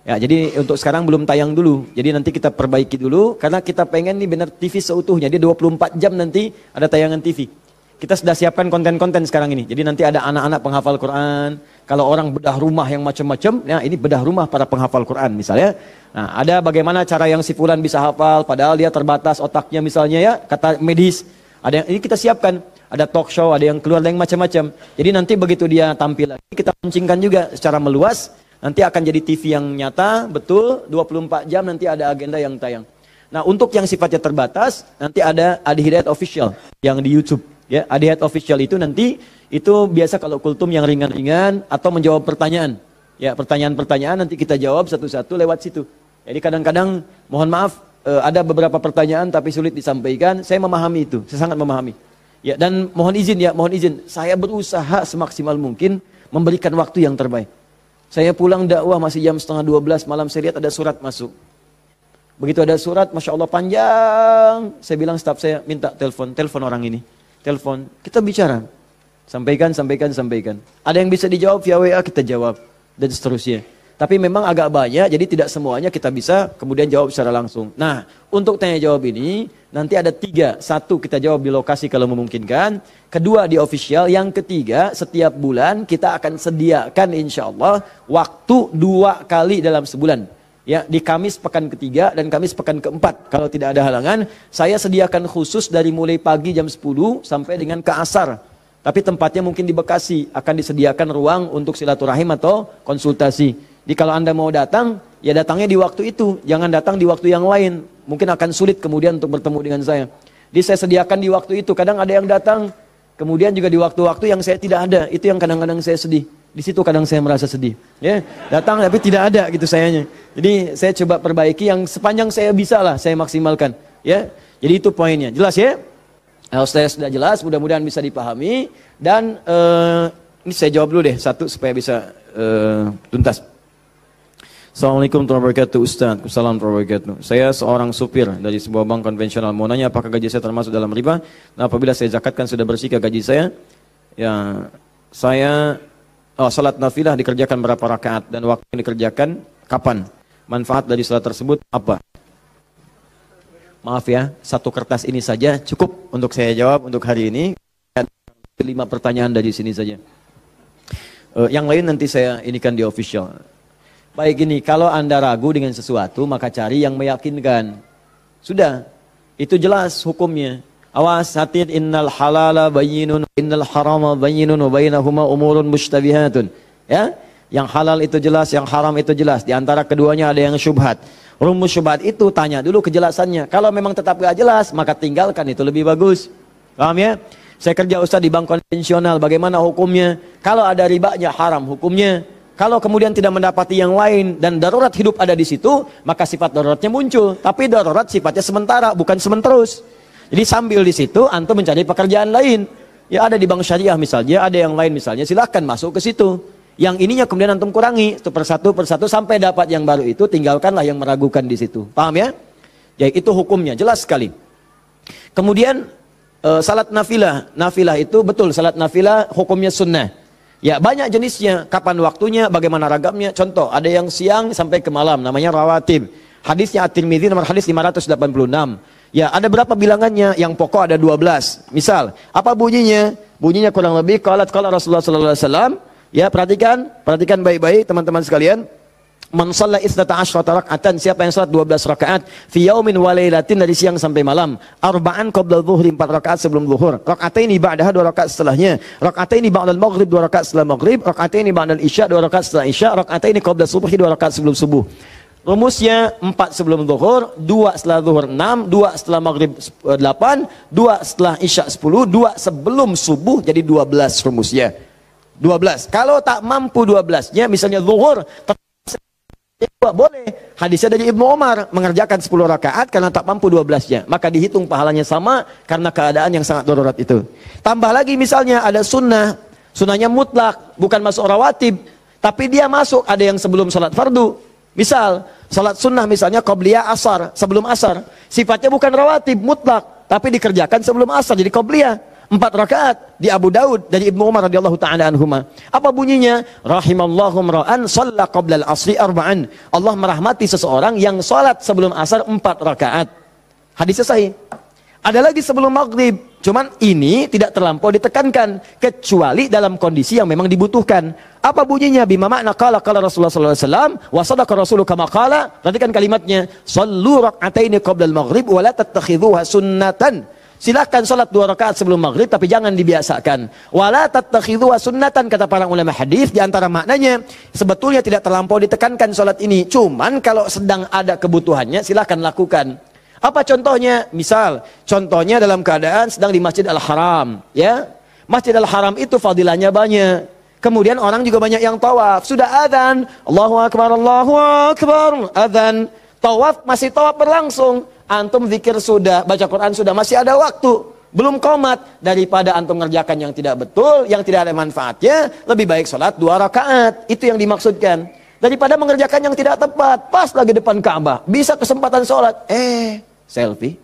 Ya, jadi untuk sekarang belum tayang dulu. Jadi nanti kita perbaiki dulu karena kita pengen nih benar TV seutuhnya. Dia 24 jam nanti ada tayangan TV. Kita sudah siapkan konten-konten sekarang ini. Jadi nanti ada anak-anak penghafal Quran. Kalau orang bedah rumah yang macam-macam, ya ini bedah rumah para penghafal Quran misalnya. Nah, ada bagaimana cara yang si fulan bisa hafal padahal dia terbatas otaknya misalnya ya, kata medis. Ada yang ini kita siapkan, ada talk show, ada yang keluar, ada yang macam-macam. Jadi nanti begitu dia tampil lagi, kita launchingkan juga secara meluas. Nanti akan jadi TV yang nyata, betul, 24 jam nanti ada agenda yang tayang. Nah, untuk yang sifatnya terbatas, nanti ada Adi Hidayat Official yang di YouTube. Ya, Adi Hidayat Official itu nanti, itu biasa kalau kultum yang ringan-ringan atau menjawab pertanyaan. Ya, pertanyaan-pertanyaan nanti kita jawab satu-satu lewat situ. Jadi kadang-kadang, mohon maaf, ada beberapa pertanyaan tapi sulit disampaikan. Saya memahami itu, saya sangat memahami. Ya, dan mohon izin, saya berusaha semaksimal mungkin memberikan waktu yang terbaik. Saya pulang dakwah masih jam 11:30 malam, saya lihat ada surat masuk. Begitu ada surat, Masya Allah panjang. Saya bilang staf saya, minta telepon orang ini. Telepon, kita bicara. Sampaikan. Ada yang bisa dijawab via WA, kita jawab. Dan seterusnya. Tapi memang agak banyak, jadi tidak semuanya kita bisa kemudian jawab secara langsung. Nah, untuk tanya jawab ini, nanti ada 3. 1, kita jawab di lokasi kalau memungkinkan. 2, di official. Yang 3, setiap bulan kita akan sediakan insya Allah waktu 2 kali dalam sebulan. Ya, di Kamis pekan ke-3 dan Kamis pekan ke-4. Kalau tidak ada halangan, saya sediakan khusus dari mulai pagi jam 10 sampai dengan ke asar. Tapi tempatnya mungkin di Bekasi, akan disediakan ruang untuk silaturahim atau konsultasi. Jadi kalau Anda mau datang, ya datangnya di waktu itu. Jangan datang di waktu yang lain. Mungkin akan sulit kemudian untuk bertemu dengan saya. Jadi saya sediakan di waktu itu. Kadang ada yang datang, kemudian juga di waktu-waktu yang saya tidak ada. Itu yang kadang-kadang saya sedih. Di situ kadang saya merasa sedih. Ya, datang tapi tidak ada gitu sayanya. Jadi saya coba perbaiki yang sepanjang saya bisa lah, saya maksimalkan. Ya, jadi itu poinnya. Jelas ya? Kalau saya sudah jelas, mudah-mudahan bisa dipahami. Dan ini saya jawab dulu deh satu supaya bisa tuntas. Assalamualaikum warahmatullahi wabarakatuh, Ustaz. Assalamualaikum warahmatullahi wabarakatuh. Saya seorang supir dari sebuah bank konvensional. Mau nanya apakah gaji saya termasuk dalam riba? Nah, apabila saya zakatkan sudah bersih ke gaji saya? Ya, saya salat nafilah dikerjakan berapa rakaat dan waktu yang dikerjakan kapan? Manfaat dari salat tersebut apa? Maaf ya, 1 kertas ini saja cukup untuk saya jawab untuk hari ini. 5 pertanyaan dari sini saja. Yang lain nanti saya inikan di official. Baik gini, kalau Anda ragu dengan sesuatu, maka cari yang meyakinkan. Sudah, itu jelas hukumnya. Awas, hati, innal halala bayyinun, innal harama bayyinun, wa bainahuma umurun mushtabihatun. Ya, yang halal itu jelas, yang haram itu jelas. Di antara keduanya ada yang syubhat. Rumus syubhat itu tanya dulu kejelasannya. Kalau memang tetap gak jelas, maka tinggalkan, itu lebih bagus. Paham ya? Saya kerja ustaz di bank konvensional, bagaimana hukumnya? Kalau ada ribanya haram hukumnya. Kalau kemudian tidak mendapati yang lain dan darurat hidup ada di situ, maka sifat daruratnya muncul. Tapi darurat sifatnya sementara, bukan sementerus. Jadi sambil di situ antum mencari pekerjaan lain. Ya ada di bank syariah misalnya, ada yang lain misalnya, silahkan masuk ke situ. Yang ininya kemudian antum kurangi itu persatu sampai dapat yang baru itu, tinggalkanlah yang meragukan di situ. Paham ya? Jadi itu hukumnya jelas sekali. Kemudian salat nafilah. Nafilah itu betul, salat nafilah hukumnya sunnah. Ya banyak jenisnya, kapan waktunya, bagaimana ragamnya. Contoh, ada yang siang sampai ke malam, namanya rawatib. Hadisnya At-Tirmidzi nomor hadis 586. Ya ada berapa bilangannya? Yang pokok ada 12. Misal, apa bunyinya? Bunyinya kurang lebih qala Rasulullah sallallahu alaihi wasallam. Ya perhatikan baik-baik teman-teman sekalian. Man shalla 12 raka'atan, siapa yang salat 12 rakaat fi yaumin wa lailatin, dari siang sampai malam, arba'an qabla dhuhri, 4 rakaat sebelum zuhur, raka'ataini ba'daha, 2 rakaat setelahnya, raka'ataini ba'dal maghrib, 2 rakaat setelah maghrib, raka'ataini ba'dal isya, 2 rakaat setelah isya, raka'ataini qabla subhi, 2 rakaat sebelum subuh. Rumusnya 4 sebelum zuhur, 2 setelah zuhur 6, 2 setelah maghrib 8, 2 setelah isya 10, 2 sebelum subuh, jadi 12 rumusnya. 12. Kalau tak mampu 12-nya, misalnya zuhur boleh. Hadisnya dari Ibnu Umar, mengerjakan 10 rakaat karena tak mampu 12-nya. Maka dihitung pahalanya sama karena keadaan yang sangat darurat itu. Tambah lagi misalnya ada sunnah. Sunnahnya mutlak, bukan masuk rawatib. Tapi dia masuk, ada yang sebelum salat fardu. Misal, salat sunnah misalnya qobliyah asar, sebelum asar. Sifatnya bukan rawatib, mutlak. Tapi dikerjakan sebelum asar, jadi qobliyah. 4 rakaat di Abu Daud dari Ibnu Umar radhiyallahu taala anhuma. Apa bunyinya? Rahimallahu ra'an shalla qabla al-'asri arba'an. Allah merahmati seseorang yang salat sebelum asar 4 rakaat. Hadisnya sahih. Ada lagi sebelum maghrib. Cuman ini tidak terlampau ditekankan kecuali dalam kondisi yang memang dibutuhkan. Apa bunyinya? Bima makna qala Rasulullah sallallahu alaihi wasallam wa sadaqa rasulu kama qala. Perhatikan kalimatnya, shallu rak'ataini qabla al-maghrib wa la tattakhidhuha sunnatan. Silakan salat 2 rakaat sebelum maghrib, tapi jangan dibiasakan. Wala tattakhidhuha sunnatan, kata para ulama hadis. Di antara maknanya sebetulnya tidak terlampau ditekankan salat ini. Cuman kalau sedang ada kebutuhannya, silakan lakukan. Apa contohnya? Misal, contohnya dalam keadaan sedang di Masjid Al-Haram, ya. Masjid Al-Haram itu fadilahnya banyak. Kemudian orang juga banyak yang tawaf. Sudah adzan, Allahu Akbar, adzan. Tawaf, masih tawaf berlangsung. Antum zikir sudah, baca Quran sudah, masih ada waktu, belum qomat. Daripada antum ngerjakan yang tidak betul, yang tidak ada manfaatnya, lebih baik sholat 2 rakaat. Itu yang dimaksudkan. Daripada mengerjakan yang tidak tepat, pas lagi depan Ka'bah, bisa kesempatan sholat, selfie,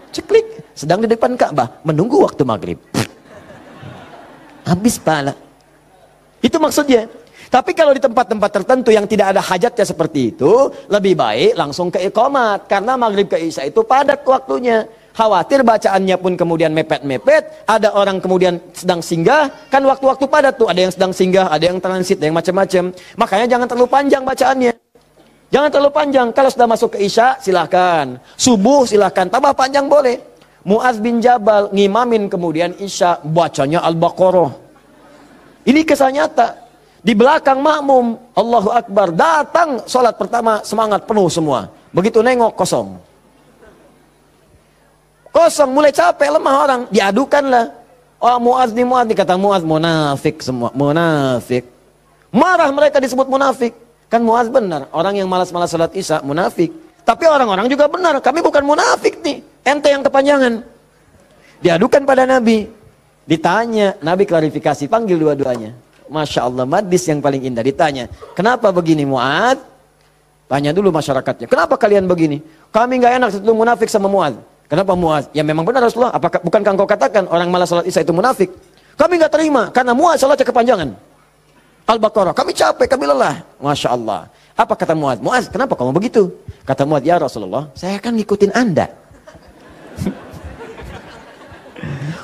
ceklik, sedang di depan Ka'bah, menunggu waktu maghrib, habis pahala. Itu maksudnya. Tapi kalau di tempat-tempat tertentu yang tidak ada hajatnya seperti itu, lebih baik langsung ke iqamat. Karena maghrib ke isya itu padat waktunya. Khawatir bacaannya pun kemudian mepet-mepet, ada orang kemudian sedang singgah, kan waktu-waktu padat tuh, ada yang sedang singgah, ada yang transit, ada yang macam-macam. Makanya jangan terlalu panjang bacaannya. Jangan terlalu panjang. Kalau sudah masuk ke isya, silahkan. Subuh silahkan, tambah panjang boleh. Mu'adz bin Jabal ngimamin kemudian isya, bacanya Al-Baqarah. Ini kisah nyata. Di belakang makmum, Allahu Akbar, datang sholat pertama semangat penuh semua. Begitu nengok kosong. Kosong, mulai capek, lemah orang. Diadukanlah. Oh Mu'adz nih, kata Mu'adz, munafik semua, munafik. Marah mereka disebut munafik. Kan Mu'adz benar, orang yang malas-malas sholat isya, munafik. Tapi orang-orang juga benar, kami bukan munafik nih. Ente yang kepanjangan. Diadukan pada Nabi. Ditanya, Nabi klarifikasi, panggil dua-duanya. Masya Allah, madis yang paling indah. Ditanya, kenapa begini Mu'adz? Tanya dulu masyarakatnya, kenapa kalian begini? Kami nggak enak satu munafik sama Mu'adz. Kenapa Mu'adz? Ya memang benar Rasulullah, bukankah engkau katakan orang malas salat isya itu munafik? Kami nggak terima, karena Mu'adz salatnya kepanjangan. Al-Baqarah, kami capek, kami lelah. Masya Allah. Apa kata Mu'adz? Mu'adz, kenapa kamu begitu? Kata Mu'adz, ya Rasulullah, saya kan ngikutin Anda.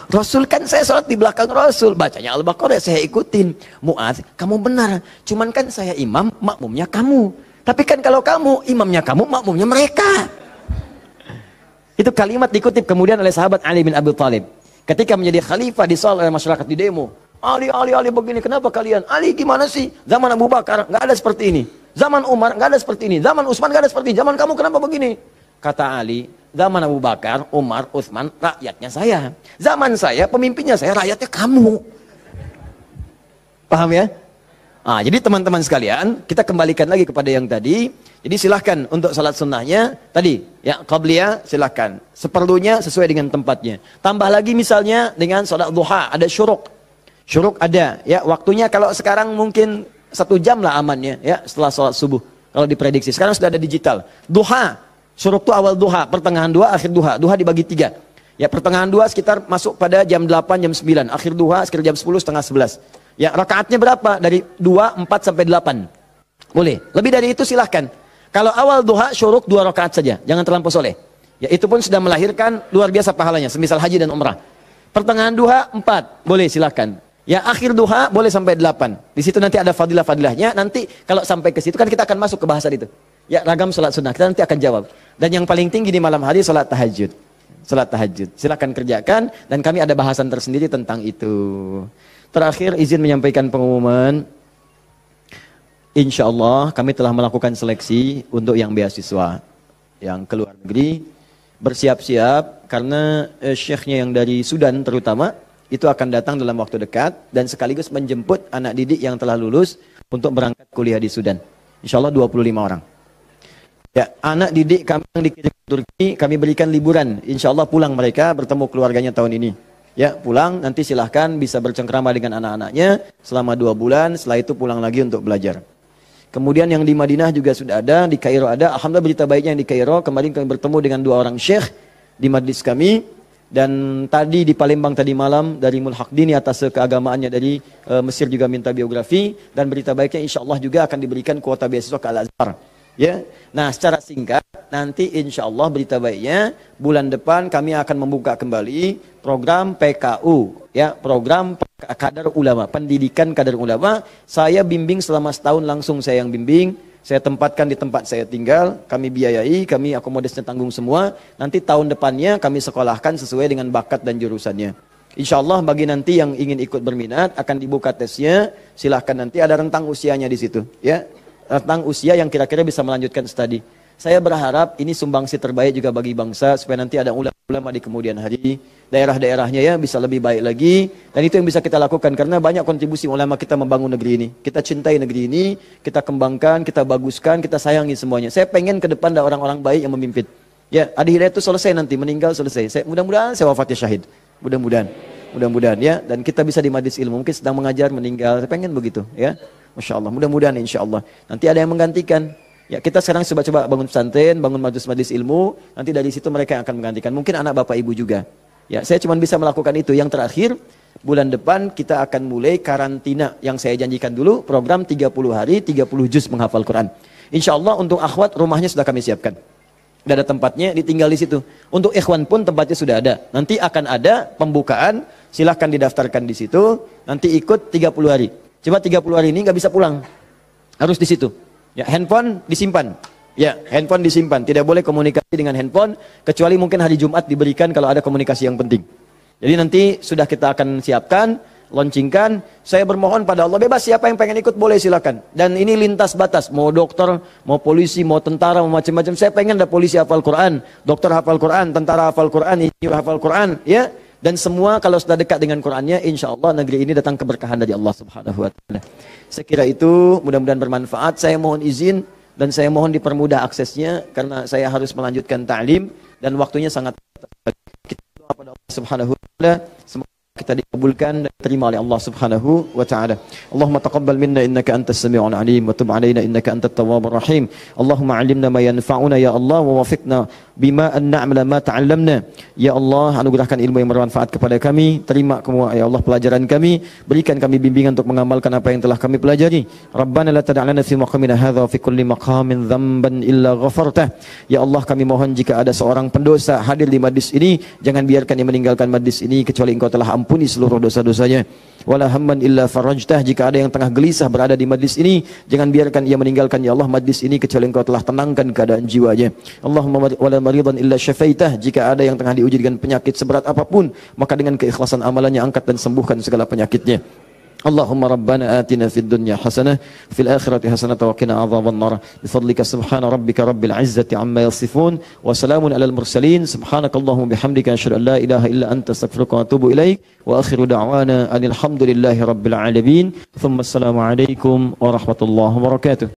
Rasul kan saya sholat di belakang Rasul, bacanya Al-Baqarah, saya ikutin. Mu'adz, kamu benar, cuman kan saya imam, makmumnya kamu. Tapi kan kalau kamu, imamnya kamu, makmumnya mereka. Itu kalimat dikutip kemudian oleh sahabat Ali bin Abi Thalib. Ketika menjadi khalifah disoal oleh masyarakat di demo. Ali begini, kenapa kalian? Ali gimana sih? Zaman Abu Bakar nggak ada seperti ini. Zaman Umar nggak ada seperti ini. Zaman Utsman nggak ada seperti ini. Zaman kamu kenapa begini? Kata Ali, zaman Abu Bakar, Umar, Utsman, rakyatnya saya. Zaman saya, pemimpinnya saya, rakyatnya kamu. Paham ya? Ah, jadi teman-teman sekalian, kita kembalikan lagi kepada yang tadi. Jadi silahkan untuk salat sunnahnya, tadi, ya, qabliyah silahkan. Seperlunya sesuai dengan tempatnya. Tambah lagi misalnya dengan salat duha, ada syuruk. Syuruk ada, ya, waktunya kalau sekarang mungkin 1 jam lah amannya, ya, setelah salat subuh. Kalau diprediksi, sekarang sudah ada digital. Duha. Syuruk itu awal duha, pertengahan duha, akhir duha. Duha dibagi 3. Ya, pertengahan duha sekitar masuk pada jam 8, jam 9. Akhir duha sekitar jam 10, setengah 11. Ya, rakaatnya berapa? Dari 2, 4 sampai 8. Boleh. Lebih dari itu silahkan. Kalau awal duha, syuruk 2 rakaat saja. Jangan terlampau soleh. Ya, itu pun sudah melahirkan luar biasa pahalanya. Semisal haji dan umrah. Pertengahan duha, 4. Boleh silahkan. Ya, akhir duha boleh sampai 8. Di situ nanti ada fadilah-fadilahnya. Nanti kalau sampai ke situ kan kita akan masuk ke bahasan itu. Ya, ragam salat sunnah. Kita nanti akan jawab. Dan yang paling tinggi di malam hari salat tahajud. Salat tahajud. Silakan kerjakan dan kami ada bahasan tersendiri tentang itu. Terakhir izin menyampaikan pengumuman. Insya Allah kami telah melakukan seleksi untuk yang beasiswa yang keluar negeri. Bersiap-siap karena syekhnya yang dari Sudan terutama itu akan datang dalam waktu dekat dan sekaligus menjemput anak didik yang telah lulus untuk berangkat kuliah di Sudan. Insya Allah 25 orang. Ya, anak didik kami yang dikirim ke Turki, kami berikan liburan. Insya Allah pulang mereka bertemu keluarganya tahun ini. Ya, pulang nanti silahkan bisa bercengkrama dengan anak-anaknya selama 2 bulan. Setelah itu pulang lagi untuk belajar. Kemudian yang di Madinah juga sudah ada, di Kairo ada. Alhamdulillah berita baiknya yang di Kairo. Kemarin kami bertemu dengan 2 orang syekh di majlis kami. Dan tadi di Palembang tadi malam dari Mulhaqdini atas keagamaannya dari Mesir juga minta biografi. Dan berita baiknya insya Allah juga akan diberikan kuota beasiswa ke Al-Azhar. Ya, nah secara singkat nanti insya Allah berita baiknya bulan depan kami akan membuka kembali program PKU, ya, program kadar ulama, pendidikan kadar ulama. Saya bimbing selama setahun langsung, saya yang bimbing, saya tempatkan di tempat saya tinggal, kami biayai, kami akomodasinya tanggung semua. Nanti tahun depannya kami sekolahkan sesuai dengan bakat dan jurusannya. Insya Allah bagi nanti yang ingin ikut berminat akan dibuka tesnya, silahkan nanti ada rentang usianya di situ, ya. Tentang usia yang kira-kira bisa melanjutkan studi. Saya berharap ini sumbangsi terbaik juga bagi bangsa supaya nanti ada ulama di kemudian hari, daerah-daerahnya ya bisa lebih baik lagi, dan itu yang bisa kita lakukan karena banyak kontribusi ulama kita membangun negeri ini. Kita cintai negeri ini, kita kembangkan, kita baguskan, kita sayangi semuanya. Saya pengen ke depan ada orang-orang baik yang memimpin. Ya, Adi Hidayat itu selesai nanti, meninggal selesai. Mudah-mudahan saya wafatnya syahid. Mudah-mudahan ya, dan kita bisa di majlis ilmu, mungkin sedang mengajar meninggal. Saya pengen begitu ya. Masya Allah, mudah-mudahan insya Allah. Nanti ada yang menggantikan. Ya, kita sekarang coba-coba bangun pesantren, bangun majlis-majlis ilmu. Nanti dari situ mereka yang akan menggantikan. Mungkin anak bapak ibu juga. Ya, saya cuma bisa melakukan itu. Yang terakhir, bulan depan kita akan mulai karantina. Yang saya janjikan dulu, program 30 hari, 30 juz menghafal Quran. Insya Allah untuk akhwat rumahnya sudah kami siapkan. Sudah ada tempatnya, ditinggal di situ. Untuk ikhwan pun tempatnya sudah ada. Nanti akan ada pembukaan, silahkan didaftarkan di situ. Nanti ikut 30 hari. Coba 30 hari ini nggak bisa pulang, harus di situ. Ya, handphone disimpan. Ya, handphone disimpan. Tidak boleh komunikasi dengan handphone kecuali mungkin hari Jumat diberikan kalau ada komunikasi yang penting. Jadi nanti sudah kita akan siapkan, launchingkan. Saya bermohon pada Allah bebas siapa yang pengen ikut boleh silakan. Dan ini lintas batas, mau dokter, mau polisi, mau tentara, mau macam-macam. Saya pengen ada polisi hafal Quran, dokter hafal Quran, tentara hafal Quran, insinyur hafal Quran, ya. Dan semua kalau sudah dekat dengan Qurannya, insya Allah negeri ini datang keberkahan dari Allah Subhanahu Wa Taala. Sekira itu mudah-mudahan bermanfaat. Saya mohon izin dan saya mohon dipermudah aksesnya karena saya harus melanjutkan ta'lim dan waktunya sangat. Kita doa pada Allah Subhanahu Wa Taala. kita dikabulkan dan diterima oleh Allah Subhanahu wa taala. Allahumma taqabbal minna innaka antas samiul alim wa tub alaina innaka antat tawwabur rahim. Allahumma 'allimna ma yanfa'una ya Allah wa wafiqna bima an na'mala ma ta'allamna. Ya Allah, anugerahkan ilmu yang bermanfaat kepada kami. Terima semua ya Allah pelajaran kami. Berikan kami bimbingan untuk mengamalkan apa yang telah kami pelajari. Rabbana la tad'a lana fi maqamina hadha wa fi kulli maqamin dhanban illa ghafartah. Ya Allah, kami mohon jika ada seorang pendosa hadir di majlis ini, jangan biarkan dia meninggalkan majlis ini kecuali Engkau telah ampuni seluruh dosa-dosanya. Wala hamman illa farajtah, jika ada yang tengah gelisah berada di majlis ini, jangan biarkan ia meninggalkan ya Allah majlis ini kecuali Engkau telah tenangkan keadaan jiwanya. Allahumma wala maridan illa syafaitah, jika ada yang tengah diuji dengan penyakit seberat apapun, maka dengan keikhlasan amalannya angkat dan sembuhkan segala penyakitnya. Allahumma rabbana atina fid dunya hasanah fil akhirati hasanah wa qina adzaban nar bifadlika subhana rabbika rabbil izzati amma yasifun wa salamun alal mursalin subhanakallahumma bihamdika asyhadu an la ilaha illa anta astaghfiruka wa atubu ilaik wa akhiru da'wana alhamdulillahi rabbil alamin thumma assalamu alaikum warahmatullahi wabarakatuh.